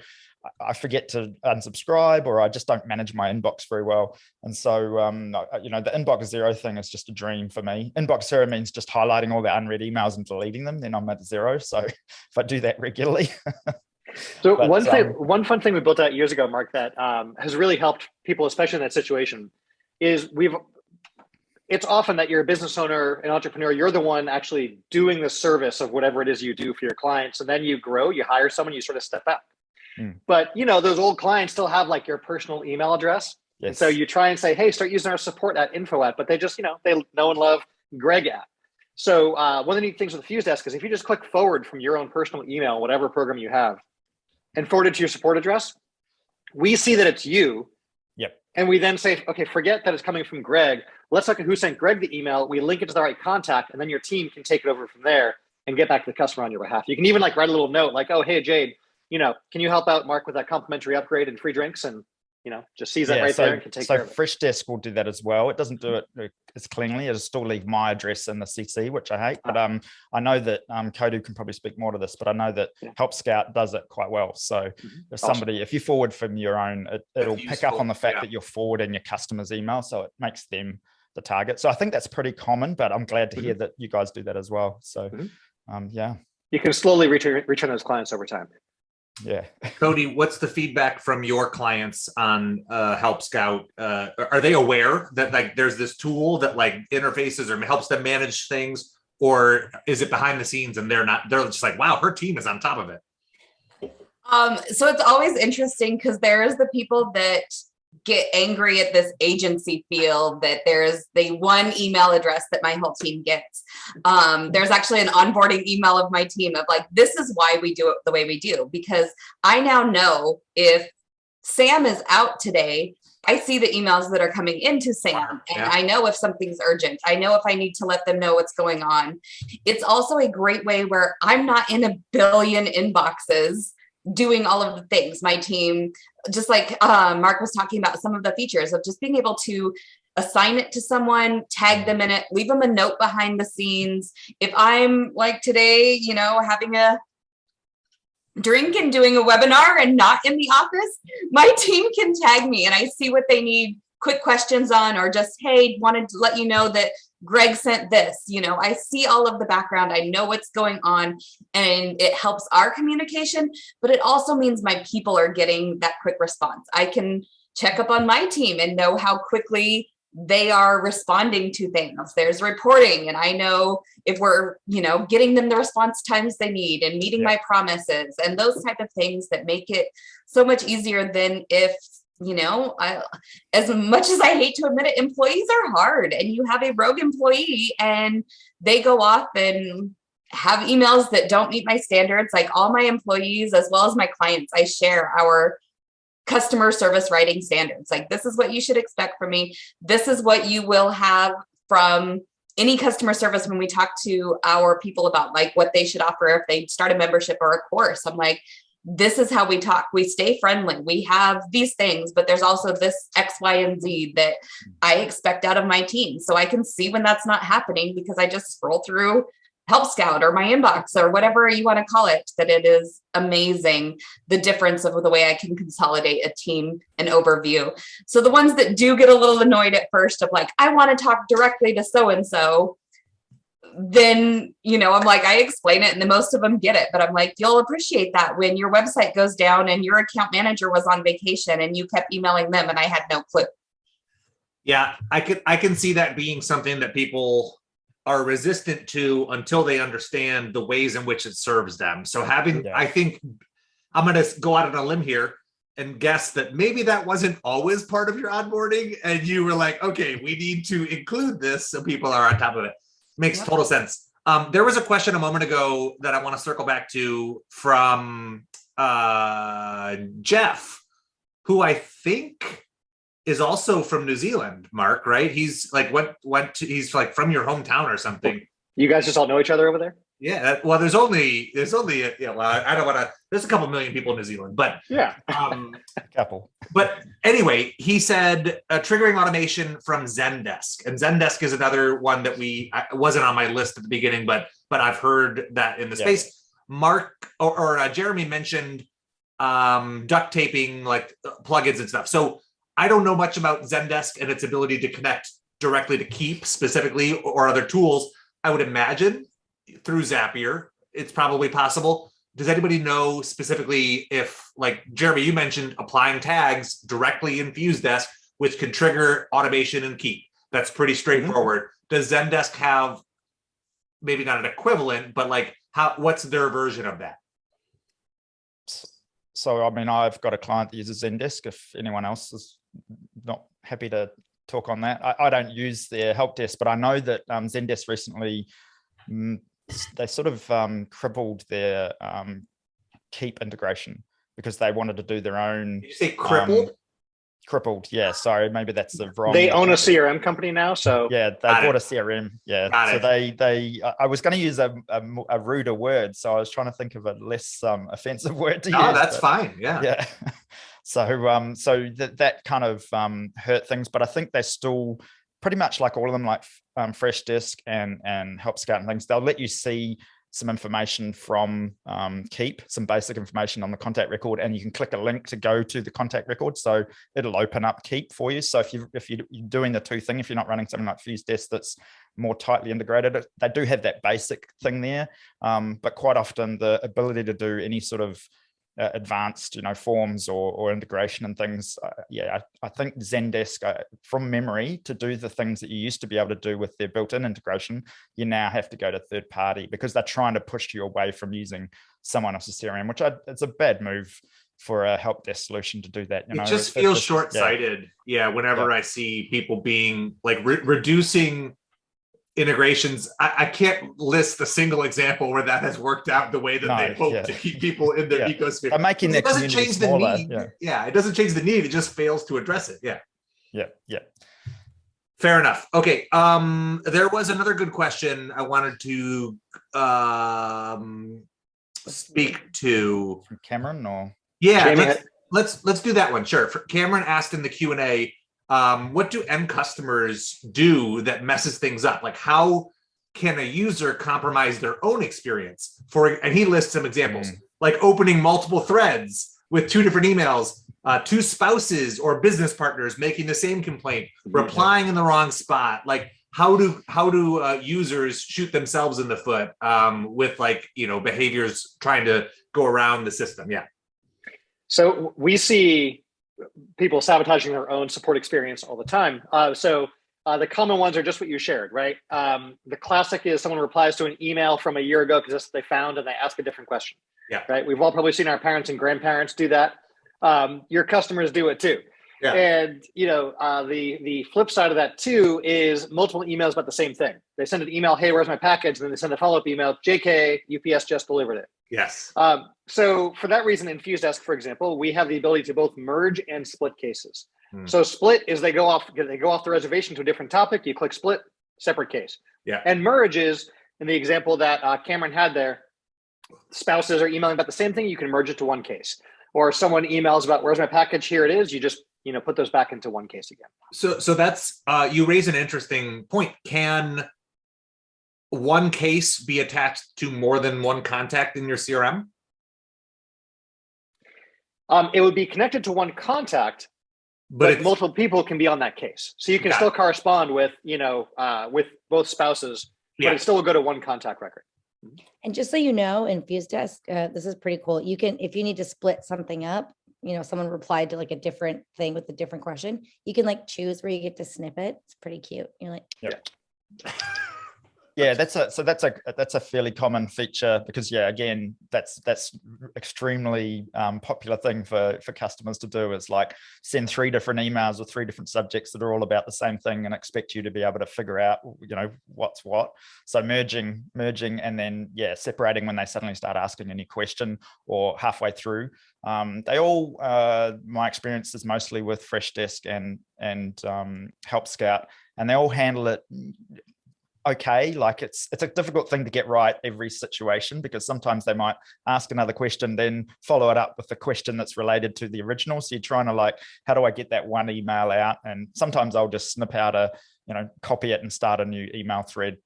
I forget to unsubscribe, or I just don't manage my inbox very well. And so, the inbox zero thing is just a dream for me. Inbox zero means just highlighting all the unread emails and deleting them. Then I'm at zero. So if I do that regularly. So one fun thing we built out years ago, Mark, that has really helped people, especially in that situation, is it's often that you're a business owner, an entrepreneur, you're the one actually doing the service of whatever it is you do for your clients. And then you grow, you hire someone, you sort of step out. But those old clients still have like your personal email address. Yes. And so you try and say, hey, start using our support @info@, but they just, they know and love Greg @ So one of the neat things with the FuseDesk is if you just click forward from your own personal email, whatever program you have, and forward it to your support address, we see that it's you. Yep. And we then say, okay, forget that it's coming from Greg. Let's look at who sent Greg the email. We link it to the right contact, and then your team can take it over from there and get back to the customer on your behalf. You can even like write a little note like, oh, hey, Jade, can you help out Mark with that complimentary upgrade and free drinks? And, just sees that there and can take care of it. Freshdesk will do that as well. It doesn't do it as cleanly. It'll still leave my address in the CC, which I hate. But I know that Kodu can probably speak more to this, but I know that Help Scout does it quite well. So if you forward from your own, it'll pick up on the fact that you're forwarding your customer's email. So it makes them the target. So I think that's pretty common, but I'm glad to hear that you guys do that as well. So, You can slowly return those clients over time. Yeah. Cody, what's the feedback from your clients on Help Scout? Are they aware that like there's this tool that like interfaces or helps them manage things, or is it behind the scenes and they're just like, wow, her team is on top of it? So it's always interesting because there's the people that get angry at this agency feel that there's the one email address that my whole team gets. There's actually an onboarding email of my team of like, this is why we do it the way we do, because I now know if Sam is out today, I see the emails that are coming into Sam, and I know if something's urgent. I know if I need to let them know what's going on. It's also a great way where I'm not in a billion inboxes doing all of the things. My team, just like Mark was talking about, some of the features of just being able to assign it to someone, tag them in it, leave them a note behind the scenes. If I'm like today, you know, having a drink and doing a webinar and not in the office, my team can tag me and I see what they need quick questions on, or just, hey, wanted to let you know that Greg sent this. You know, I see all of the background. I know what's going on, and it helps our communication, but it also means my people are getting that quick response. I can check up on my team and know how quickly they are responding to things. There's reporting, and I know if we're, you know, getting them the response times they need and meeting my promises and those type of things that make it so much easier than if, you know, as much as I hate to admit it, employees are hard, and you have a rogue employee and they go off and have emails that don't meet my standards. Like all my employees, as well as my clients, I share our customer service writing standards. Like, this is what you should expect from me. This is what you will have from any customer service when we talk to our people about like what they should offer if they start a membership or a course. I'm like, this is how we talk. We stay friendly. We have these things, but there's also this X, Y, and Z that I expect out of my team. So I can see when that's not happening because I just scroll through Help Scout or my inbox or whatever you want to call it. That it is amazing the difference of the way I can consolidate a team and overview. So the ones that do get a little annoyed at first of like, I want to talk directly to so-and-so, then, you know, I'm like, I explain it and then most of them get it, but I'm like, you'll appreciate that when your website goes down and your account manager was on vacation and you kept emailing them and I had no clue. Yeah, I can see that being something that people are resistant to until they understand the ways in which it serves them. So I think I'm going to go out on a limb here and guess that maybe that wasn't always part of your onboarding and you were like, okay, we need to include this so people are on top of it. Makes total sense. There was a question a moment ago that I want to circle back to from Jeff, who I think is also from New Zealand, Mark, right? He's like he's like from your hometown or something. You guys just all know each other over there? Yeah. Well, there's only I don't want to. There's a couple million people in New Zealand, but yeah, a couple. But anyway, he said triggering automation from Zendesk, and Zendesk is another one that wasn't on my list at the beginning, but I've heard that in the space. Mark or Jeremy mentioned duct taping, like plugins and stuff. So I don't know much about Zendesk and its ability to connect directly to Keap specifically or other tools. I would imagine through Zapier, it's probably possible. Does anybody know specifically if, like Jeremy, you mentioned applying tags directly in FuseDesk, which can trigger automation in Keap? That's pretty straightforward. Mm-hmm. Does Zendesk have maybe not an equivalent, but like what's their version of that? So, I mean, I've got a client that uses Zendesk. If anyone else is not happy to talk on that, I don't use their help desk, but I know that Zendesk recently, they sort of crippled their Keap integration because they wanted to do their own. Did you say crippled? Crippled, yeah. Sorry, maybe that's the wrong. They own a CRM company now, so yeah, they bought a CRM. Yeah, so they. I was going to use a ruder word, so I was trying to think of a less offensive word to use. Oh, that's fine. Yeah. So that kind of hurt things, but I think they're still pretty much like all of them, like Freshdesk and Help Scout and things. They'll let you see some information from Keap, some basic information on the contact record, and you can click a link to go to the contact record. So it'll open up Keap for you. So if you're doing the two thing, if you're not running something like FuseDesk that's more tightly integrated, they do have that basic thing there. But quite often the ability to do any sort of advanced, forms or integration and things. I think Zendesk, from memory, to do the things that you used to be able to do with their built-in integration, you now have to go to third party because they're trying to push you away from using someone else's CRM, which it's a bad move for a help desk solution to do that. It just feels short-sighted. Whenever I see people being like reducing integrations, I can't list a single example where that has worked out the way that they hope to keep people in their ecosystem. They're making it doesn't change smaller. the need. It doesn't change the need. It just fails to address it. Yeah. Fair enough. Okay. There was another good question I wanted to speak to. From Cameron or let's do that one. Sure. Cameron asked in the Q&A, what do end customers do that messes things up? Like, how can a user compromise their own experience? And he lists some examples, like opening multiple threads with 2 different emails, 2 spouses or business partners making the same complaint, replying in the wrong spot. Like, how do users shoot themselves in the foot with behaviors trying to go around the system? Yeah. So we see people sabotaging their own support experience all the time. The common ones are just what you shared, right? The classic is someone replies to an email from a year ago because that's what they found and they ask a different question. Yeah. Right. We've all probably seen our parents and grandparents do that. Your customers do it too. Yeah. And the flip side of that too is multiple emails about the same thing. They send an email, hey, where's my package? And then they send a follow-up email, JK, UPS just delivered it. Yes. So for that reason, in FuseDesk, for example, we have the ability to both merge and split cases. So split is they go off the reservation to a different topic. You click split, separate case. Yeah. And merge is, in the example that Cameron had there, spouses are emailing about the same thing. You can merge it to one case. Or someone emails about where's my package? Here it is. You just put those back into one case again. So that's you raise an interesting point. Can one case be attached to more than one contact in your CRM? It would be connected to one contact, but multiple people can be on that case. So you can still correspond with with both spouses, but it still will go to one contact record. And just so you know, in FuseDesk, this is pretty cool. You can, if you need to split something up, someone replied to like a different thing with a different question, you can like choose where you get to snip it. It's pretty cute. You're like, yeah, that's a fairly common feature because again, that's extremely popular thing for customers to do is like send 3 different emails with 3 different subjects that are all about the same thing and expect you to be able to figure out what's what. So merging and then separating when they suddenly start asking any question or halfway through. They all my experience is mostly with Freshdesk and Help Scout, and they all handle it okay. Like it's a difficult thing to get right every situation because sometimes they might ask another question, then follow it up with a question that's related to the original. So you're trying to how do I get that one email out? And sometimes I'll just snip out copy it and start a new email thread,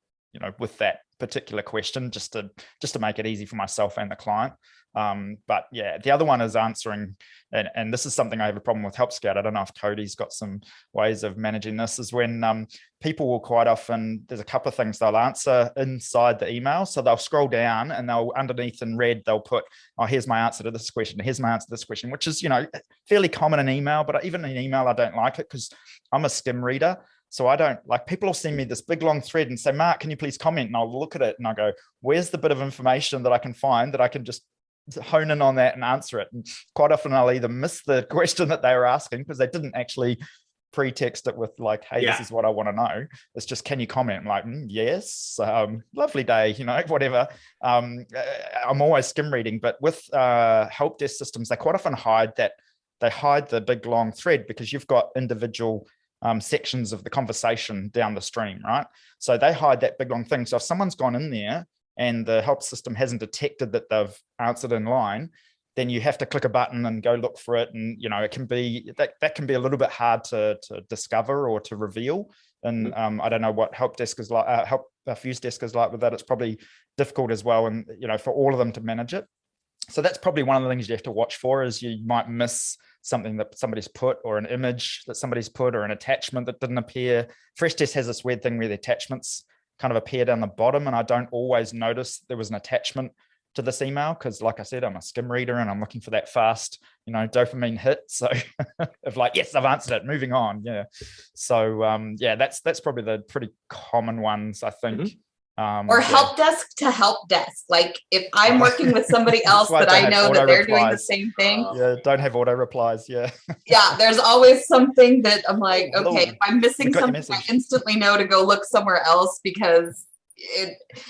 with that particular question just to make it easy for myself and the client. But the other one is answering, and this is something I have a problem with Help Scout. I don't know if Cody's got some ways of managing this, is when people will quite often, there's a couple of things they'll answer inside the email. So they'll scroll down and they'll underneath in red, they'll put, oh, here's my answer to this question. Here's my answer to this question, which is, fairly common in email, but even in email, I don't like it because I'm a skim reader. So I don't like, people will send me this big long thread and say, Mark, can you please comment? And I'll look at it and I'll go, where's the bit of information that I can find that I can just hone in on that and answer it? And quite often I'll either miss the question that they were asking because they didn't actually pre-text it with like, hey, this is what I want to know. It's just, can you comment? I'm like, yes, lovely day, whatever. I'm always skim reading, but with help desk systems, they quite often hide that. They hide the big long thread because you've got individual sections of the conversation down the stream, right? So they hide that big long thing. So if someone's gone in there and the help system hasn't detected that they've answered in line, then you have to click a button and go look for it. And, it can be, that can be a little bit hard to discover or to reveal. And I don't know what Help Desk is like, FuseDesk is like with that. It's probably difficult as well. And, for all of them to manage it. So that's probably one of the things you have to watch for, is you might miss something that somebody's put, or an image that somebody's put, or an attachment that didn't appear. Freshdesk has this weird thing where the attachments kind of appear down the bottom, and I don't always notice there was an attachment to this email because, like I said, I'm a skim reader and I'm looking for that fast, dopamine hit. So of like, yes, I've answered it, moving on. Yeah. So yeah, that's probably the pretty common ones, I think. Or help desk to help desk. Like if I'm working with somebody else that I know that they're doing the same thing. Yeah, don't have auto replies. Yeah. Yeah, there's always something that I'm like, okay, if I'm missing something, I instantly know to go look somewhere else because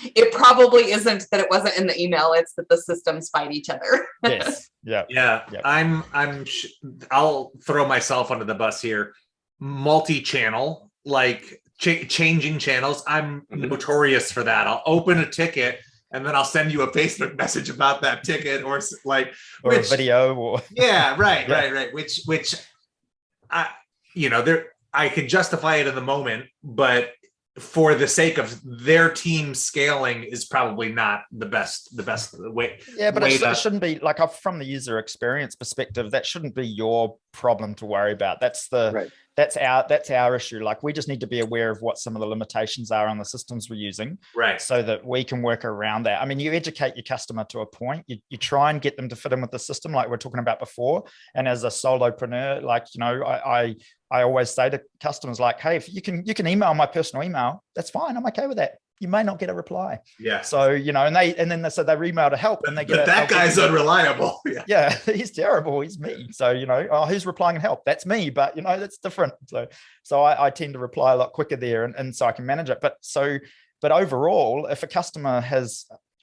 it probably isn't that it wasn't in the email. It's that the systems fight each other. Yes. Yeah. Yeah. I'll throw myself under the bus here. Multi-channel, like changing channels. I'm notorious for that. I'll open a ticket and then I'll send you a Facebook message about that ticket or a video or right. Which I I can justify it in the moment, but for the sake of their team scaling is probably not the best way. Yeah, but it shouldn't be like from the user experience perspective, that shouldn't be your problem to worry about. That's our issue. Like we just need to be aware of what some of the limitations are on the systems we're using, right? So that we can work around that. I mean, you educate your customer to a point. You try and get them to fit in with the system, like we're talking about before. And as a solopreneur, like I always say to customers, like, hey, if you can email my personal email, that's fine. I'm okay with that. You may not get a reply. Yeah. So, and then they email to help and they get that guy's unreliable. Yeah, he's terrible. He's me. So, who's replying and help? That's me, but that's different. So I tend to reply a lot quicker there and so I can manage it. But overall, if a customer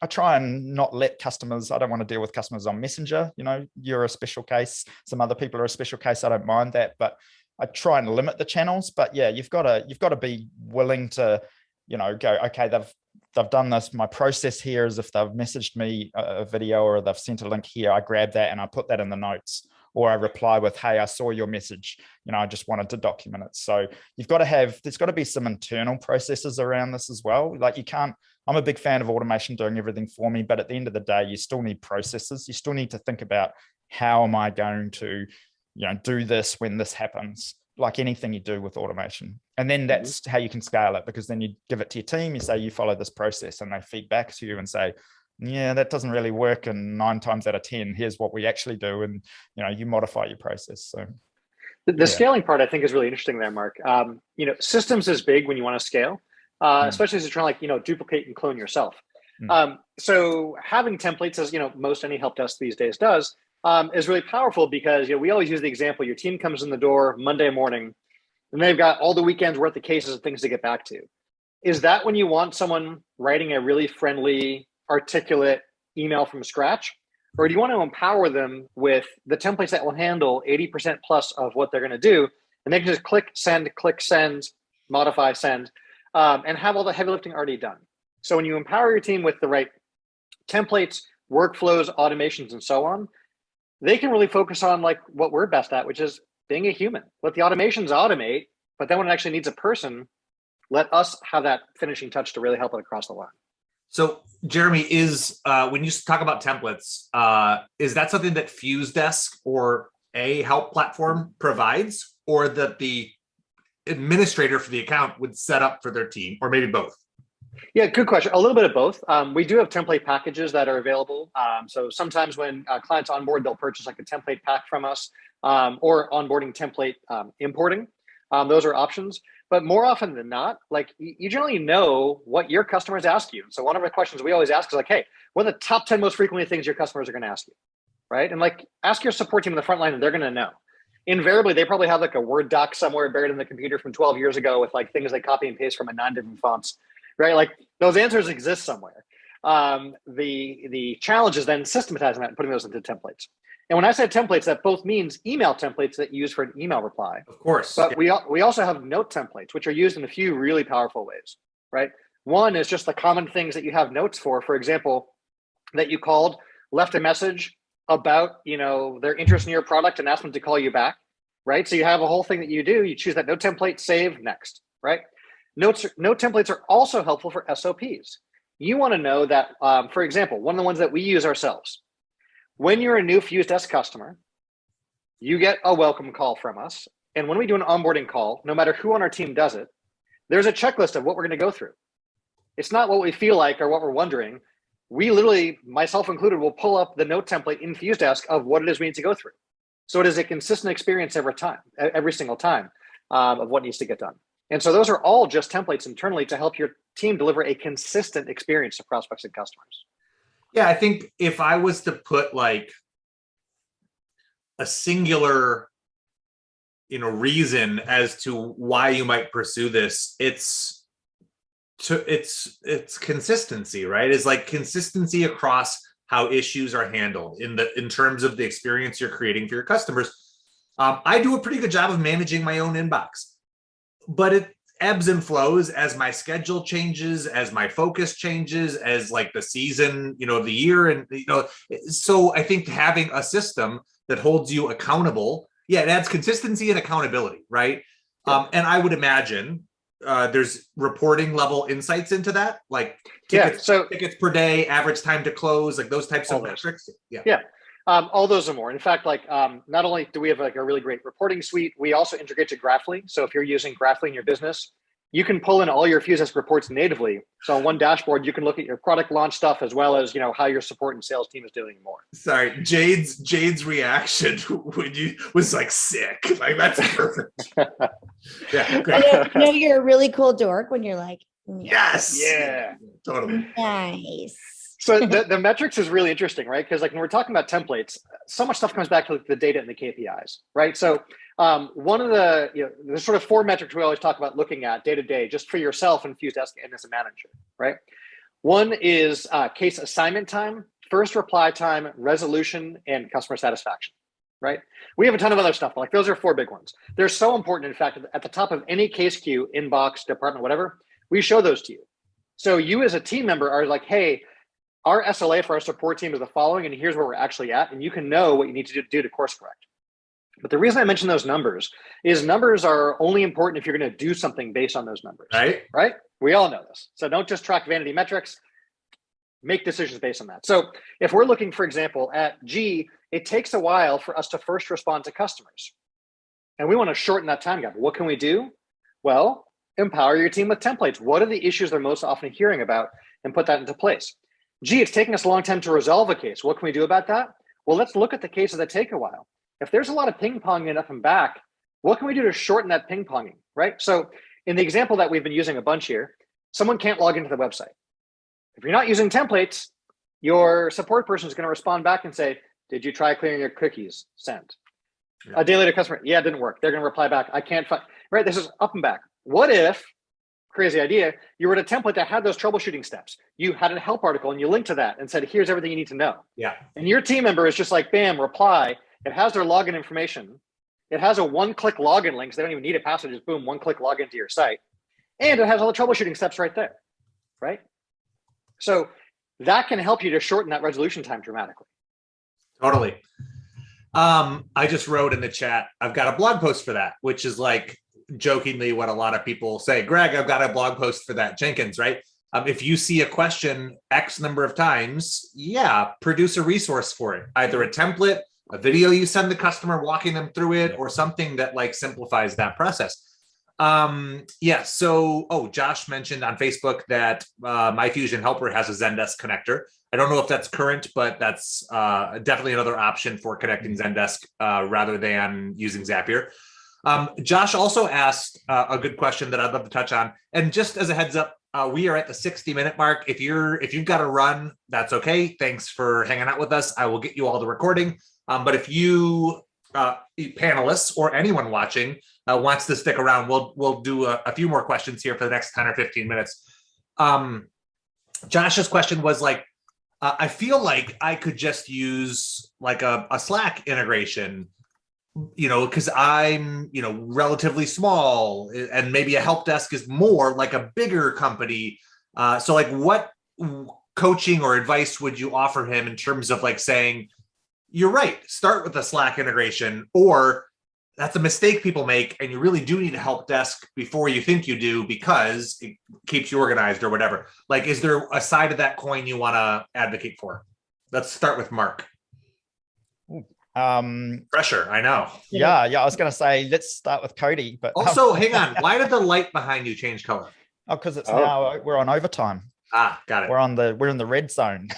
I try and not let customers, I don't want to deal with customers on Messenger. You're a special case. Some other people are a special case. I don't mind that, but I try and limit the channels. But yeah, you've got to be willing to, go, okay, they've done this. My process here is if they've messaged me a video or they've sent a link here, I grab that and I put that in the notes, or I reply with, hey, I saw your message. I just wanted to document it. So there's got to be some internal processes around this as well. Like I'm a big fan of automation doing everything for me, but at the end of the day, you still need processes. You still need to think about how am I going to, do this when this happens, like anything you do with automation. And then that's how you can scale it, because then you give it to your team, you say, you follow this process, and they feed back to you and say, yeah, that doesn't really work. And 9 times out of 10, here's what we actually do. And, you modify your process. So the scaling part, I think, is really interesting there, Mark. Systems is big when you want to scale, especially as you're trying to duplicate and clone yourself. So having templates, as most any help desk these days does, is really powerful because we always use the example: your team comes in the door Monday morning, and they've got all the weekend's worth of cases and things to get back to. Is that when you want someone writing a really friendly, articulate email from scratch, or do you want to empower them with the templates that will handle 80% plus of what they're going to do, and they can just click send, modify, send, and have all the heavy lifting already done? So when you empower your team with the right templates, workflows, automations, and so on, they can really focus on like what we're best at, which is being a human. Let the automations automate, but then when it actually needs a person, let us have that finishing touch to really help it across the line. So Jeremy, is when you talk about templates, is that something that FuseDesk or a help platform provides, or that the administrator for the account would set up for their team, or maybe both? Yeah, good question. A little bit of both. We do have template packages that are available. So sometimes when clients onboard, they'll purchase like a template pack from us, or onboarding template importing. Those are options. But more often than not, like you generally know what your customers ask you. So one of the questions we always ask is like, hey, what are the top 10 most frequently things your customers are going to ask you, right? And like ask your support team in the front line and they're going to know. Invariably, they probably have like a Word doc somewhere buried in the computer from 12 years ago with like things they copy and paste from 9 different fonts, right? Like those answers exist somewhere. The challenge is then systematizing that and putting those into templates. And when I say templates, that both means email templates that you use for an email reply. Of course. But we also have note templates, which are used in a few really powerful ways, right? One is just the common things that you have notes for example, that you called, left a message about, their interest in your product and asked them to call you back, right? So you have a whole thing that you do. You choose that note template, save, next, right? Note templates are also helpful for SOPs. You want to know that, for example, one of the ones that we use ourselves, when you're a new FuseDesk customer, you get a welcome call from us. And when we do an onboarding call, no matter who on our team does it, there's a checklist of what we're going to go through. It's not what we feel like or what we're wondering. we literally, myself included, will pull up the note template in FuseDesk of what it is we need to go through. So it is a consistent experience every single time of what needs to get done. And so those are all just templates internally to help your team deliver a consistent experience to prospects and customers. Yeah, I think if I was to put like a singular, reason as to why you might pursue this, it's consistency, right? It's like consistency across how issues are handled in terms of the experience you're creating for your customers. I do a pretty good job of managing my own inbox, but it ebbs and flows as my schedule changes, as my focus changes, as like the season, of the year. And, so I think having a system that holds you accountable, it adds consistency and accountability, right? And I would imagine there's reporting level insights into that, like tickets per day, average time to close, like those types of metrics. All those and more. In fact, not only do we have like a really great reporting suite, we also integrate to Graphly. So if you're using Graphly in your business, you can pull in all your FuseDesk reports natively. So on one dashboard, you can look at your product launch stuff as well as how your support and sales team is doing more. Sorry, Jade's reaction when you was like sick. Like that's perfect. Yeah, great. I know you're a really cool dork when you're like, yes, yeah, totally nice. So the metrics is really interesting, right? Because like when we're talking about templates, so much stuff comes back to the data and the KPIs, right? So one of the, there's sort of 4 metrics we always talk about looking at day to day, just for yourself and FuseDesk and as a manager, right? One is case assignment time, first reply time, resolution, and customer satisfaction, right? We have a ton of other stuff, but like those are 4 big ones. They're so important. In fact, at the top of any case queue, inbox, department, whatever, we show those to you. So you as a team member are like, hey, our SLA for our support team is the following, and here's where we're actually at, and you can know what you need to do to course correct. But the reason I mention those numbers is numbers are only important if you're going to do something based on those numbers, right? We all know this. So don't just track vanity metrics, make decisions based on that. So if we're looking, for example, at G, it takes a while for us to first respond to customers. And we want to shorten that time gap. What can we do? Well, empower your team with templates. What are the issues they're most often hearing about, and put that into place. Gee, it's taking us a long time to resolve a case. What can we do about that? Well, let's look at the cases that take a while. If there's a lot of ping-ponging up and back, what can we do to shorten that ping-ponging, right? So in the example that we've been using a bunch here, someone can't log into the website. If you're not using templates, your support person is going to respond back and say, did you try clearing your cookies? Send. A day later, customer, yeah, it didn't work. They're going to reply back, I can't find, right? This is up and back. What if, crazy idea, you wrote a template that had those troubleshooting steps. You had a help article and you linked to that and said, here's everything you need to know. Yeah. And your team member is just like, bam, reply. It has their login information. It has a one-click login link, so they don't even need a password. Just boom, one-click login to your site. And it has all the troubleshooting steps right there, right? So that can help you to shorten that resolution time dramatically. Totally. I just wrote in the chat, I've got a blog post for that, which is like jokingly what a lot of people say. Greg, I've got a blog post for that. Jenkins, right? If you see a question X number of times, produce a resource for it. Either a template, a video you send the customer walking them through it, or something that like simplifies that process. So Josh mentioned on Facebook that My Fusion Helper has a Zendesk connector. I don't know if that's current, but that's definitely another option for connecting Zendesk rather than using Zapier. Josh also asked a good question that I'd love to touch on. And just as a heads up, we are at the 60-minute mark. If you've got to run, that's okay. Thanks for hanging out with us. I will get you all the recording. But if you panelists or anyone watching wants to stick around, we'll do a few more questions here for the next 10 or 15 minutes. Josh's question was like, I feel like I could just use like a Slack integration, because I'm, relatively small, and maybe a help desk is more like a bigger company. So like what coaching or advice would you offer him in terms of like saying, you're right, start with the Slack integration, or that's a mistake people make and you really do need a help desk before you think you do because it keeps you organized or whatever. Like, is there a side of that coin you want to advocate for? Let's start with Mark. Pressure, I know. Yeah. I was going to say, let's start with Cody. But also, hang on. Why did the light behind you change color? because it's now we're on overtime. Got it. We're in the red zone.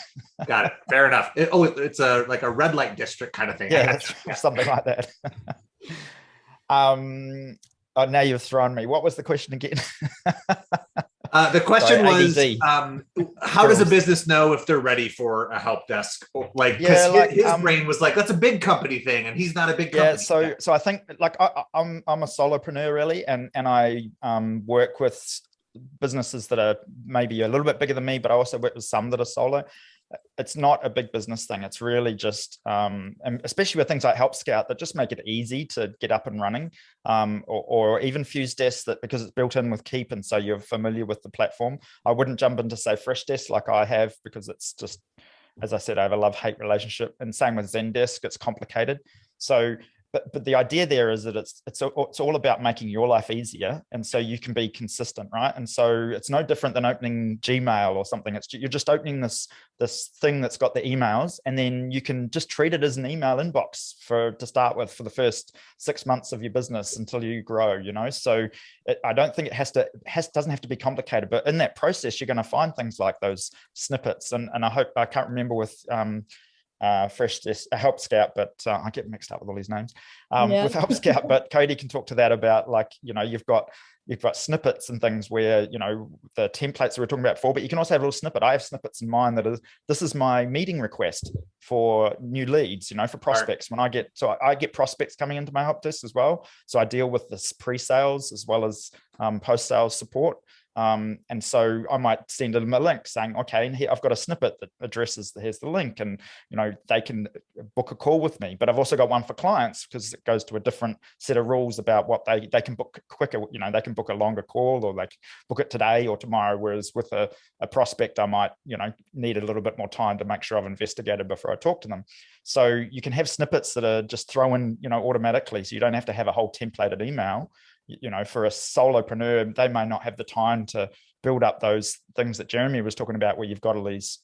Got it. Fair enough. It's like a red light district kind of thing. Yeah, something like that. Oh, now you've thrown me. What was the question again? The question was, how does a Girls. business know if they're ready for a help desk? Like, Yeah, because his like, brain was like, that's a big company thing, and he's not a big company. Yeah, so I think like I'm a solopreneur really, and I work with businesses that are maybe a little bit bigger than me, but I also work with some that are solo. It's not a big business thing. It's really just, and especially with things like Help Scout that just make it easy to get up and running, or even Fuse Desk, that because it's built in with Keap, and so you're familiar with the platform. I wouldn't jump into say Fresh Desk like I have, because it's just, as I said, I have a love-hate relationship, and same with Zendesk. It's complicated. So, but the idea there is that it's all about making your life easier, and so you can be consistent, right? And so it's no different than opening Gmail or something. You're just opening this thing that's got the emails, and then you can just treat it as an email inbox to start with for the first 6 months of your business until you grow. So I don't think doesn't have to be complicated, but in that process, you're going to find things like those snippets, and I can't remember with Fresh Desk, Help Scout, but I get mixed up with all these names with Help Scout. But Cody can talk to that about, like, you've got snippets and things where the templates that we were talking about before, but you can also have a little snippet. I have snippets in mine this is my meeting request for new leads, for prospects. When I get prospects coming into my help desk as well, so I deal with this pre-sales as well as post-sales support. And so I might send them a link saying, okay, and here I've got a snippet that addresses, here's the link, and they can book a call with me. But I've also got one for clients, because it goes to a different set of rules about what they can book quicker. They can book a longer call, or like book it today or tomorrow. Whereas with a prospect, I might need a little bit more time to make sure I've investigated before I talk to them. So you can have snippets that are just thrown in automatically, so you don't have to have a whole templated email. For a solopreneur, they may not have the time to build up those things that Jeremy was talking about, where you've got all these,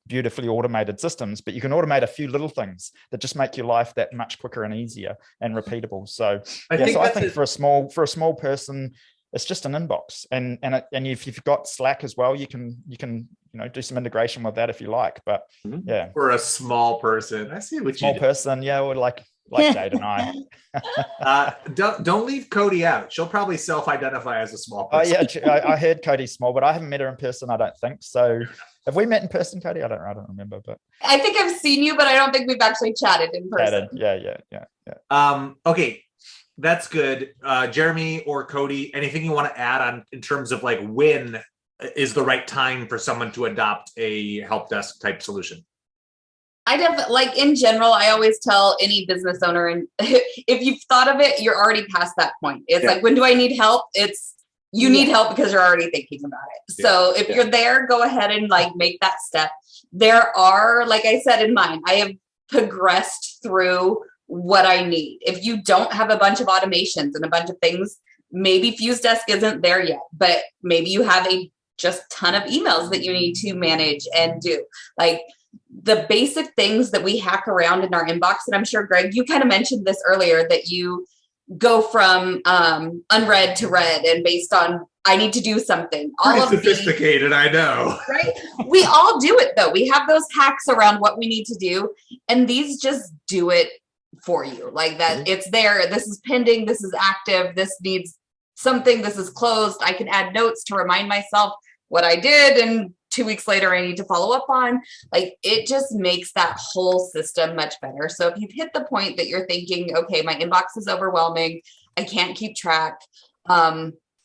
beautifully automated systems, but you can automate a few little things that just make your life that much quicker and easier and repeatable. So I think for a small person, it's just an inbox, and if you've got Slack as well, you can do some integration with that if you like. But yeah, for a small person, I see what small person, yeah, or like Jade and I. Don't leave Cody out. She'll probably self-identify as a small person. Oh yeah, I heard Cody's small, but I haven't met her in person, I don't think. So have we met in person, Cody? I don't remember, but I think I've seen you, but I don't think we've actually chatted in person. Yeah. Okay, that's good. Jeremy or Cody, anything you want to add on in terms of like when is the right time for someone to adopt a help desk type solution? Like in general, I always tell any business owner, and if you've thought of it, you're already past that point. It's like, when do I need help? You need help because you're already thinking about it. So if you're there, go ahead and like make that step. There are, like I said in mine, I have progressed through what I need. If you don't have a bunch of automations and a bunch of things, maybe Fuse Desk isn't there yet, but maybe you have a just ton of emails that you need to manage and do. Like, the basic things that we hack around in our inbox. And I'm sure, Greg, you kind of mentioned this earlier, that you go from unread to read, and based on, I need to do something. Pretty sophisticated, I know. Right? We all do it though. We have those hacks around what we need to do, and these just do it for you. Like that, it's there. This is pending. This is active. This needs something. This is closed. I can add notes to remind myself what I did, and 2 weeks later, I need to follow up on. Like, it just makes that whole system much better. So if you've hit the point that you're thinking, okay, my inbox is overwhelming, I can't keep track.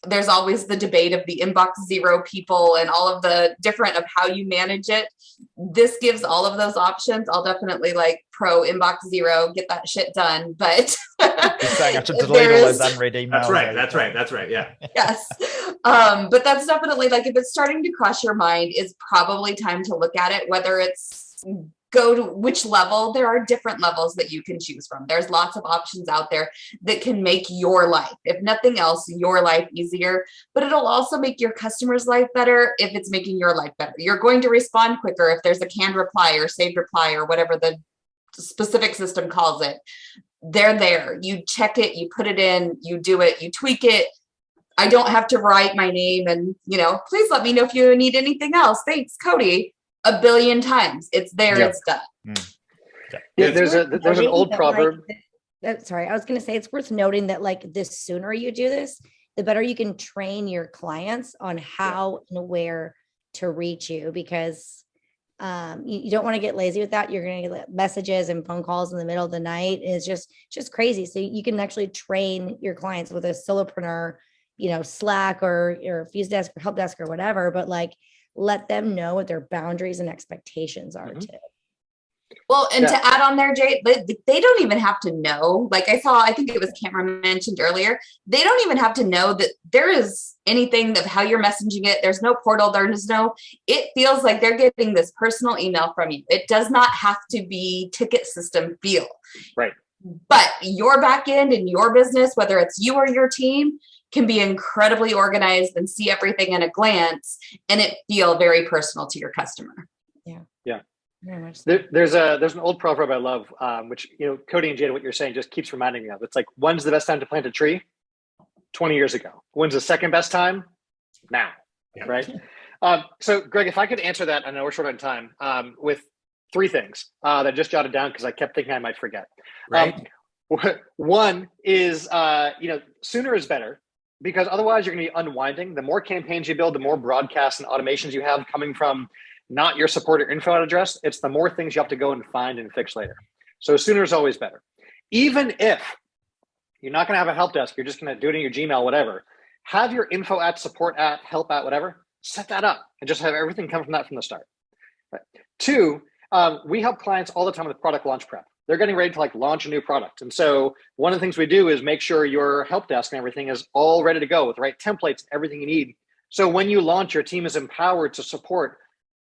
There's always the debate of the inbox zero people and all of the different of how you manage it. This gives all of those options. I'll definitely like pro inbox zero, get that shit done. But you're saying I should delete all those unread emails. That's right. Yeah. Yes. But that's definitely, like, if it's starting to cross your mind, it's probably time to look at it, whether it's go to which level. There are different levels that you can choose from. There's lots of options out there that can make your life, if nothing else, your life easier, but it'll also make your customer's life better if it's making your life better. You're going to respond quicker if there's a canned reply or saved reply or whatever the specific system calls it. They're there. You check it, you put it in, you do it, you tweak it. I don't have to write my name and, please let me know if you need anything else. Thanks, Cody. A billion times. It's there, Yeah. it's done. Yeah, there's an old proverb. Sorry, I was going to say it's worth noting that like the sooner you do this, the better you can train your clients on how and where to reach you, because you don't want to get lazy with that. You're going to get messages and phone calls in the middle of the night. It's just crazy. So you can actually train your clients with a solopreneur, Slack or Fuse Desk or Help Desk or whatever, but like let them know what their boundaries and expectations are too. Well, and to add on there, Jay, they don't even have to know. Like I think it was Cameron mentioned earlier, they don't even have to know that there is anything of how you're messaging it. There's no portal. It feels like they're getting this personal email from you. It does not have to be ticket system feel. Right. But your back end and your business, whether it's you or your team, can be incredibly organized and see everything in a glance and it feel very personal to your customer. Yeah. There's an old proverb I love, which, Cody and Jada, what you're saying just keeps reminding me of. It's like, when's the best time to plant a tree? 20 years ago. When's the second best time? Now, right? So Greg, if I could answer that, I know we're short on time, with three things that I just jotted down because I kept thinking I might forget. Right. One is, sooner is better, because otherwise you're going to be unwinding. The more campaigns you build, the more broadcasts and automations you have coming from not your support or info address, it's the more things you have to go and find and fix later. So sooner is always better. Even if you're not going to have a help desk, you're just going to do it in your Gmail, whatever, have your info at, support at, help at, whatever, set that up and just have everything come from that from the start. Right. Two, we help clients all the time with product launch prep. They're getting ready to launch a new product. And so one of the things we do is make sure your help desk and everything is all ready to go with the right templates, everything you need. So when you launch, your team is empowered to support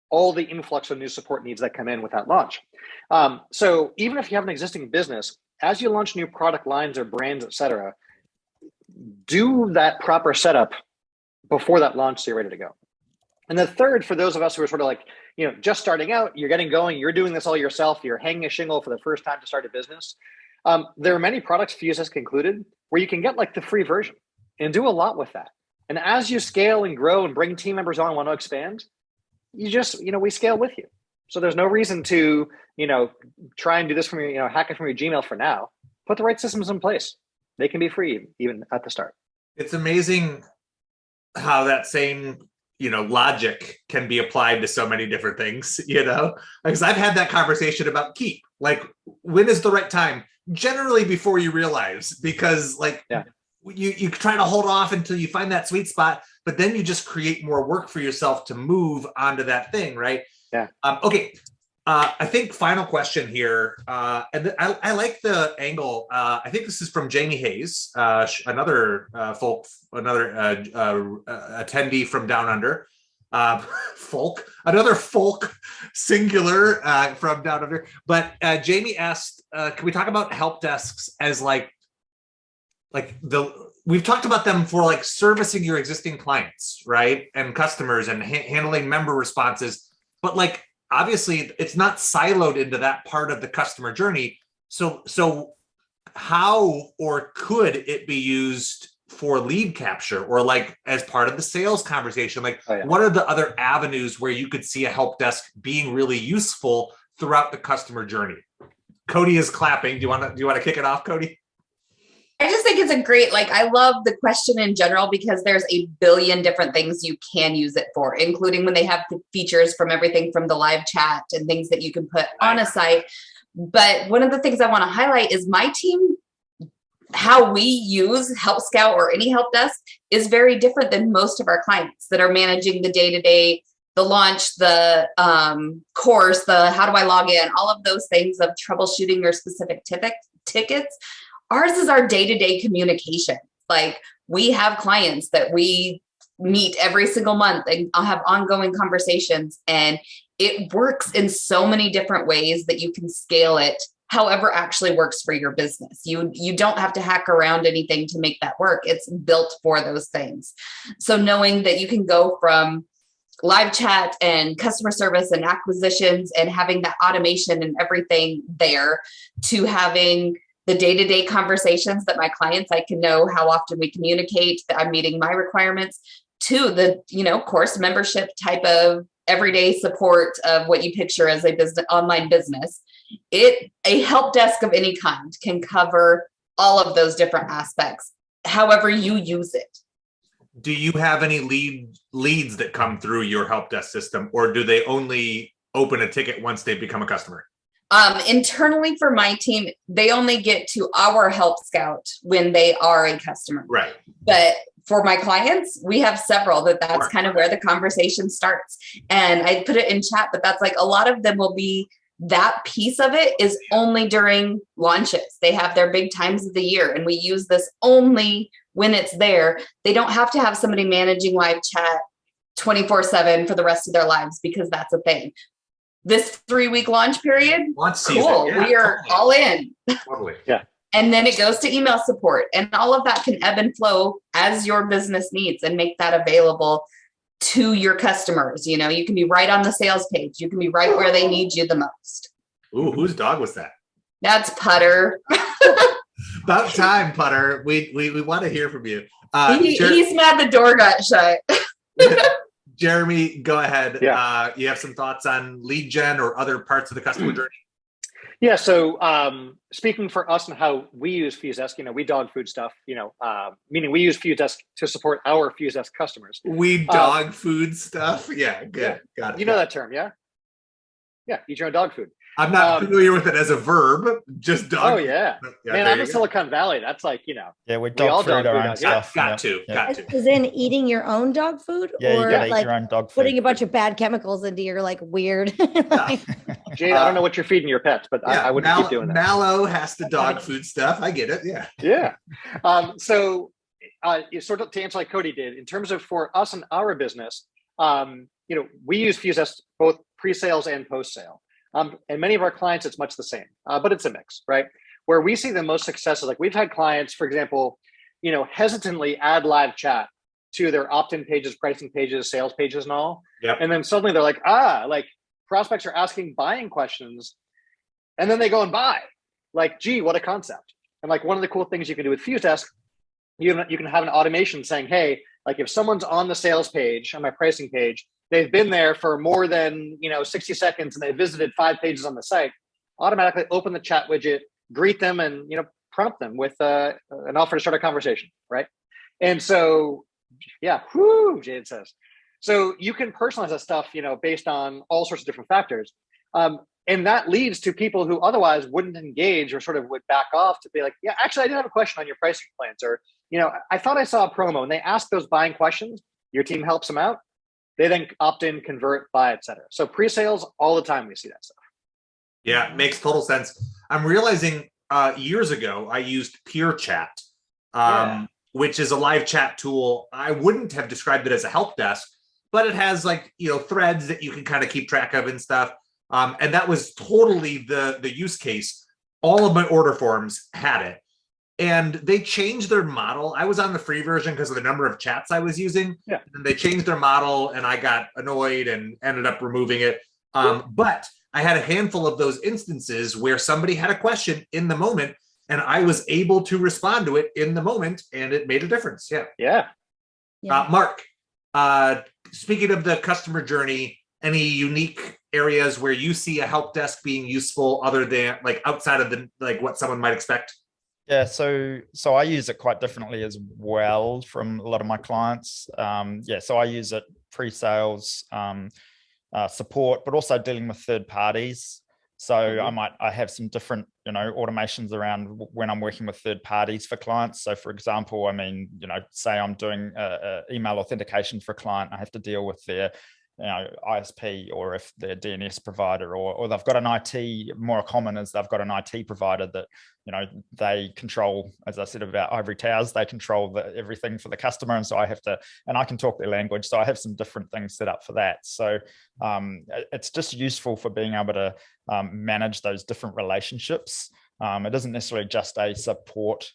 all the influx of new support needs that come in with that launch. So even if you have an existing business, as you launch new product lines or brands, et cetera, do that proper setup before that launch so you're ready to go. And the third, for those of us who are sort of just starting out, you're getting going, you're doing this all yourself, you're hanging a shingle for the first time to start a business. There are many products, Fuse Desk included, where you can get the free version and do a lot with that. And as you scale and grow and bring team members on and want to expand, you just, we scale with you. So there's no reason to, try and do this from your, hack it from your Gmail for now. Put the right systems in place. They can be free even at the start. It's amazing how that same, logic can be applied to so many different things, because I've had that conversation about Keap. When is the right time? Generally before you realize, because you try to hold off until you find that sweet spot, but then you just create more work for yourself to move onto that thing, right? Yeah. Okay. I think final question here, and I like the angle. I think this is from Jamie Hayes, another attendee from Down Under, another folk singular from Down Under. But Jamie asked, can we talk about help desks as we've talked about them for servicing your existing clients, right? And customers and handling member responses, but obviously it's not siloed into that part of the customer journey. So how or could it be used for lead capture or as part of the sales conversation? What are the other avenues where you could see a help desk being really useful throughout the customer journey? Cody is clapping. Do you want to kick it off, Cody? I just think it's a great, I love the question in general because there's a billion different things you can use it for, including when they have the features from everything from the live chat and things that you can put on a site. But one of the things I want to highlight is my team, how we use Help Scout or any help desk is very different than most of our clients that are managing the day-to-day, the launch, the course, the how do I log in, all of those things of troubleshooting your specific tickets. Ours is our day-to-day communication. We have clients that we meet every single month and I'll have ongoing conversations, and it works in so many different ways that you can scale it however actually works for your business. You don't have to hack around anything to make that work. It's built for those things. So knowing that you can go from live chat and customer service and acquisitions and having that automation and everything there to having the day-to-day conversations that my clients, I can know how often we communicate, that I'm meeting my requirements, to the, course membership type of everyday support of what you picture as a business, online business. A help desk of any kind can cover all of those different aspects, however you use it. Do you have any leads that come through your help desk system, or do they only open a ticket once they become a customer? Internally for my team, they only get to our Help Scout when they are a customer. Right. But for my clients, we have several that's kind of where the conversation starts. And I put it in chat, but that's like a lot of them will be, that piece of it is only during launches. They have their big times of the year, and we use this only when it's there. They don't have to have somebody managing live chat 24/7 for the rest of their lives, because that's a thing. This 3-week launch period, cool. Yeah, we are totally all in. Totally. Yeah. And then it goes to email support, and all of that can ebb and flow as your business needs, and make that available to your customers. You can be right on the sales page. You can be right where they need you the most. Ooh, whose dog was that? That's Putter. About time, Putter. We want to hear from you. He's mad the door got shut. Jeremy, go ahead. Yeah. You have some thoughts on lead gen or other parts of the customer journey? Yeah. So speaking for us and how we use FuseDesk, we dog food stuff, meaning we use FuseDesk to support our FuseDesk customers. We dog food stuff? Yeah, good. Yeah. Got it. You know that term, yeah? Yeah, eat your own dog food. I'm not familiar with it as a verb, just dog. Oh, yeah. Man, I'm in Silicon Valley. That's like, Yeah, we all dog food our food own stuff. Got to. Is in eating your own dog food? Yeah, or you gotta like eat your own dog food. putting a bunch of bad chemicals into your like weird. Jade, I don't know what you're feeding your pets, but I wouldn't keep doing that. Mallow has the dog food stuff. I get it. Yeah. Yeah. So sort of to answer like Cody did, in terms of for us and our business, we use FuseDesk both pre-sales and post-sale. And many of our clients, it's much the same, but it's a mix, right? Where we see the most success is like we've had clients, for example, hesitantly add live chat to their opt-in pages, pricing pages, sales pages, and all. Yep. And then suddenly they're like, prospects are asking buying questions, and then they go and buy. Like, gee, what a concept! And like one of the cool things you can do with FuseDesk, you can have an automation saying, hey, like if someone's on the sales page, on my pricing page, they've been there for more than 60 seconds and they visited 5 pages on the site, automatically open the chat widget, greet them, and prompt them with an offer to start a conversation, right? And so, yeah, Jade says. So you can personalize that stuff, based on all sorts of different factors. And that leads to people who otherwise wouldn't engage or sort of would back off to be like, yeah, actually, I did have a question on your pricing plans, or, I thought I saw a promo, and they ask those buying questions. Your team helps them out. They then opt in, convert, buy, etc. So pre-sales, all the time we see that stuff. Yeah, makes total sense. I'm realizing years ago I used Peer Chat, which is a live chat tool. I wouldn't have described it as a help desk, but it has like threads that you can kind of keep track of and stuff. And that was totally the use case. All of my order forms had it. And they changed their model. I was on the free version because of the number of chats I was using. Yeah. And they changed their model, and I got annoyed and ended up removing it. But I had a handful of those instances where somebody had a question in the moment, and I was able to respond to it in the moment, and it made a difference. Yeah. Yeah. Mark, speaking of the customer journey, any unique areas where you see a help desk being useful other than like outside of the what someone might expect? Yeah, so I use it quite differently as well from a lot of my clients. So I use it pre-sales, support, but also dealing with third parties. So I have some different, automations around when I'm working with third parties for clients. So for example, say I'm doing email authentication for a client, I have to deal with their ISP, or if they're DNS provider, or they've got an IT. More common is they've got an IT provider that they control, as I said about ivory towers, they control everything for the customer, and so I can talk their language, so I have some different things set up for that. So it's just useful for being able to manage those different relationships. It isn't necessarily just a support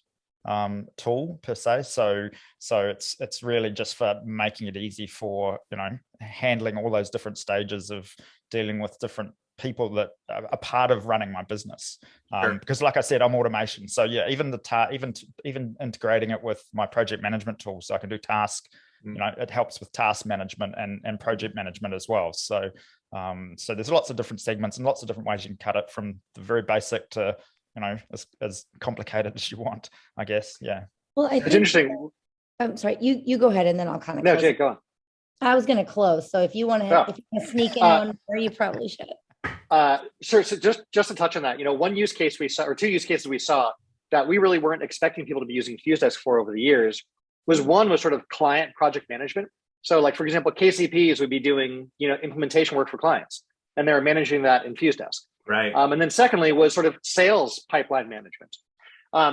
tool per se, so it's really just for making it easy for handling all those different stages of dealing with different people that are a part of running my business. Sure. Because like I said, I'm automation. So yeah, even even integrating it with my project management tool, so I can do task, it helps with task management and project management as well. So so there's lots of different segments and lots of different ways you can cut it, from the very basic to, as complicated as you want, I guess. Yeah. Well, I It's think, interesting. I'm sorry, you go ahead and then I'll kind of No, close. Jake, go on. I was going to close. So if you want to, if you want to sneak in one more, you probably should. Sure. So just to touch on that, one use case we saw, or two use cases we saw that we really weren't expecting people to be using FuseDesk for over the years was sort of client project management. So like, for example, KCPs would be doing, implementation work for clients, and they're managing that in FuseDesk. Right. And then secondly was sort of sales pipeline management.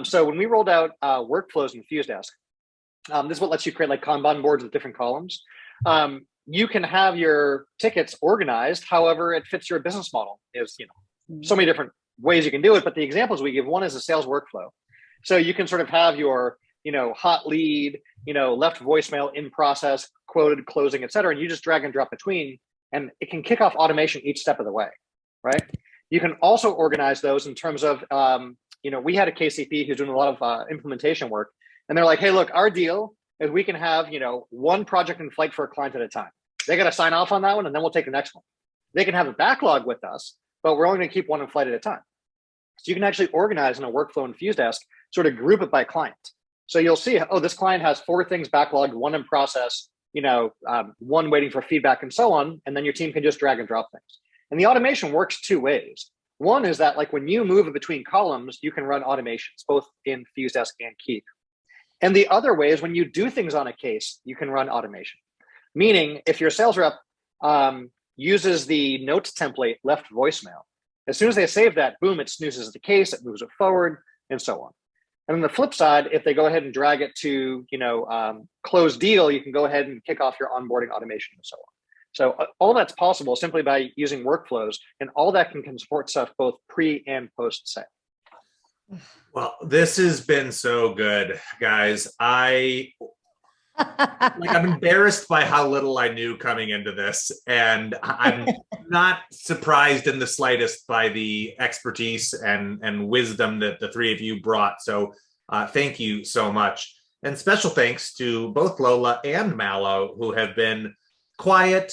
So when we rolled out workflows in FuseDesk, this is what lets you create like Kanban boards with different columns. You can have your tickets organized however it fits your business model. Is so many different ways you can do it, but the examples we give, one is a sales workflow. So you can sort of have your hot lead, left voicemail, in process, quoted, closing, et cetera, and you just drag and drop between, and it can kick off automation each step of the way, right? You can also organize those in terms of we had a KCP who's doing a lot of implementation work, and they're like, hey, look, our deal is we can have one project in flight for a client at a time. They got to sign off on that one, and then we'll take the next one. They can have a backlog with us, but we're only going to keep one in flight at a time. So you can actually organize in a workflow in FuseDesk, sort of group it by client. So you'll see, this client has 4 things backlogged, 1 in process, 1 waiting for feedback, and so on. And then your team can just drag and drop things. And the automation works 2 ways. One is that like when you move between columns, you can run automations, both in FuseDesk and Keap. And the other way is when you do things on a case, you can run automation. Meaning if your sales rep uses the notes template left voicemail, as soon as they save that, boom, it snoozes the case, it moves it forward, and so on. And on the flip side, if they go ahead and drag it to, close deal, you can go ahead and kick off your onboarding automation and so on. So all that's possible simply by using workflows, and all that can support stuff both pre and post sale. Well, this has been so good, guys. I'm embarrassed by how little I knew coming into this, and I'm not surprised in the slightest by the expertise and wisdom that the 3 of you brought. So thank you so much. And special thanks to both Lola and Mallow, who have been quiet,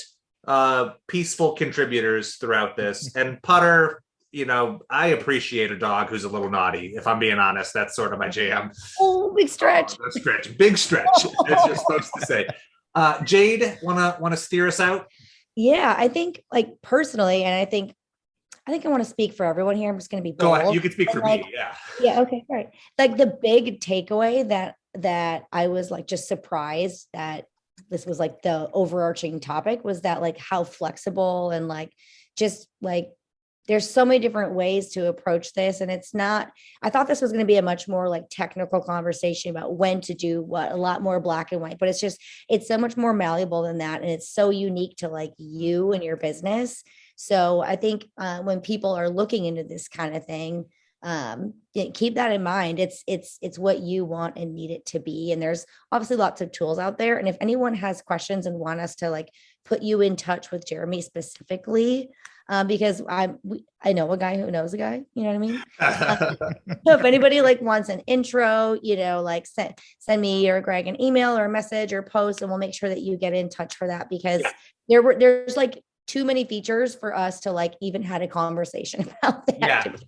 peaceful contributors throughout this. And Putter, I appreciate a dog who's a little naughty. If I'm being honest, that's sort of my jam. Oh, big stretch. Big stretch, as you're supposed to say. Jade, wanna steer us out? Yeah, I think like personally, and I think I want to speak for everyone here. I'm just going to be bold. Go ahead. You can speak for me. Yeah. Yeah. Okay. Right. Like the big takeaway that I was like just surprised that this was like the overarching topic was that like how flexible and like just like there's so many different ways to approach this. And it's not, I thought this was going to be a much more like technical conversation about when to do what, a lot more black and white, but it's so much more malleable than that. And it's so unique to like you and your business. So I think when people are looking into this kind of thing, keep that in mind. It's what you want and need it to be. And there's obviously lots of tools out there. And if anyone has questions and want us to like put you in touch with Jeremy specifically, because I know a guy who knows a guy, you know what I mean? So if anybody like wants an intro, like send me or Greg an email or a message or post, and we'll make sure that you get in touch for that, because there's like too many features for us to like even had a conversation about that.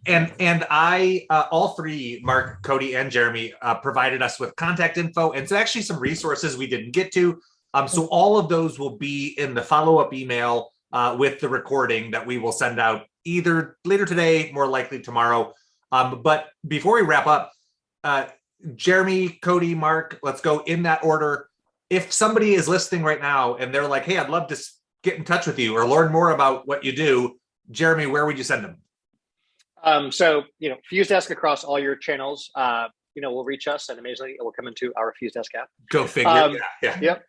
Yeah. And I, all 3, Mark, Cody, and Jeremy, provided us with contact info. And so actually some resources we didn't get to. So all of those will be in the follow-up email with the recording that we will send out either later today, more likely tomorrow. But before we wrap up, Jeremy, Cody, Mark, let's go in that order. If somebody is listening right now and they're like, hey, I'd love to get in touch with you or learn more about what you do, Jeremy, where would you send them? So, FuseDesk across all your channels, will reach us, and amazingly, it will come into our FuseDesk app. Go figure. Yep.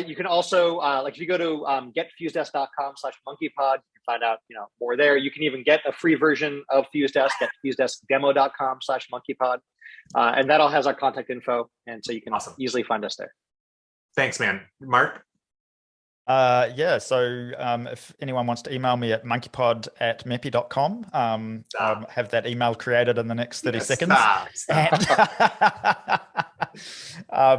You can also, like if you go to getfusedesk.com/monkeypod, you can find out, more there. You can even get a free version of FuseDesk at fusedeskdemo.com/monkeypod. And that all has our contact info. And so you can easily find us there. Thanks, man. Mark? So if anyone wants to email me at monkeypod@mepi.com, I'll have that email created in the next 30 seconds. Stop.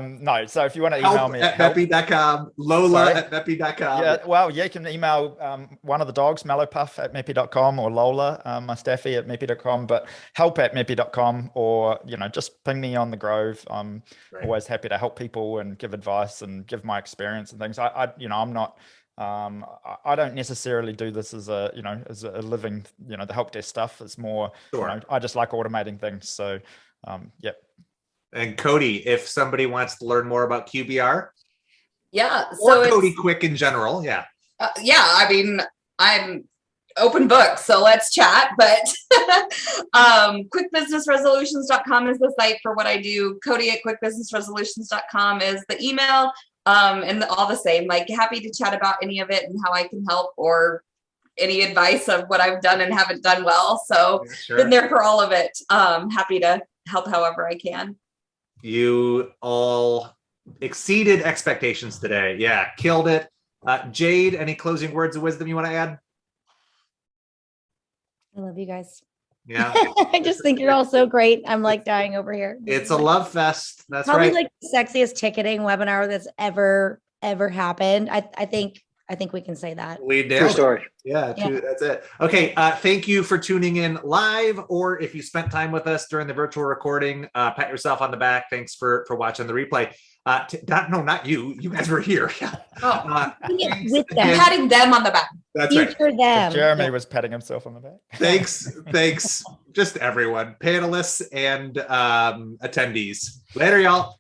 No, so if you want to email me at mepi.com, Lola at mepi.com. Yeah, well, you can email one of the dogs, Mellowpuff at mepi.com, or Lola, my staffy at mepi.com, but help at mepi.com, or, just ping me on the Grove. I'm always happy to help people and give advice and give my experience and things. I'm not, I don't necessarily do this as a living, the help desk stuff. It's more, I just like automating things. So, yep. And Cody, if somebody wants to learn more about QBR, so or Cody Quick in general, I mean, I'm open book, so let's chat. But quickbusinessresolutions.com is the site for what I do. Cody at quickbusinessresolutions.com is the email, and all the same. Like, happy to chat about any of it and how I can help, or any advice of what I've done and haven't done well. So been there for all of it. Happy to help however I can. You all exceeded expectations today. Yeah, killed it. Jade, any closing words of wisdom you want to add? I love you guys. Yeah. I just think you're all so great. I'm like dying over here. It's a love fest. That's probably right. like the sexiest ticketing webinar that's ever happened. I think we can say that. We did. True story. Yeah, that's it. Okay, thank you for tuning in live, or if you spent time with us during the virtual recording, pat yourself on the back. Thanks for watching the replay. Not you. You guys were here. With them. Patting them on the back. That's Future right. them. Jeremy was patting himself on the back. Thanks, just everyone, panelists and attendees. Later, y'all.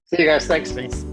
See you guys. Thanks. Peace.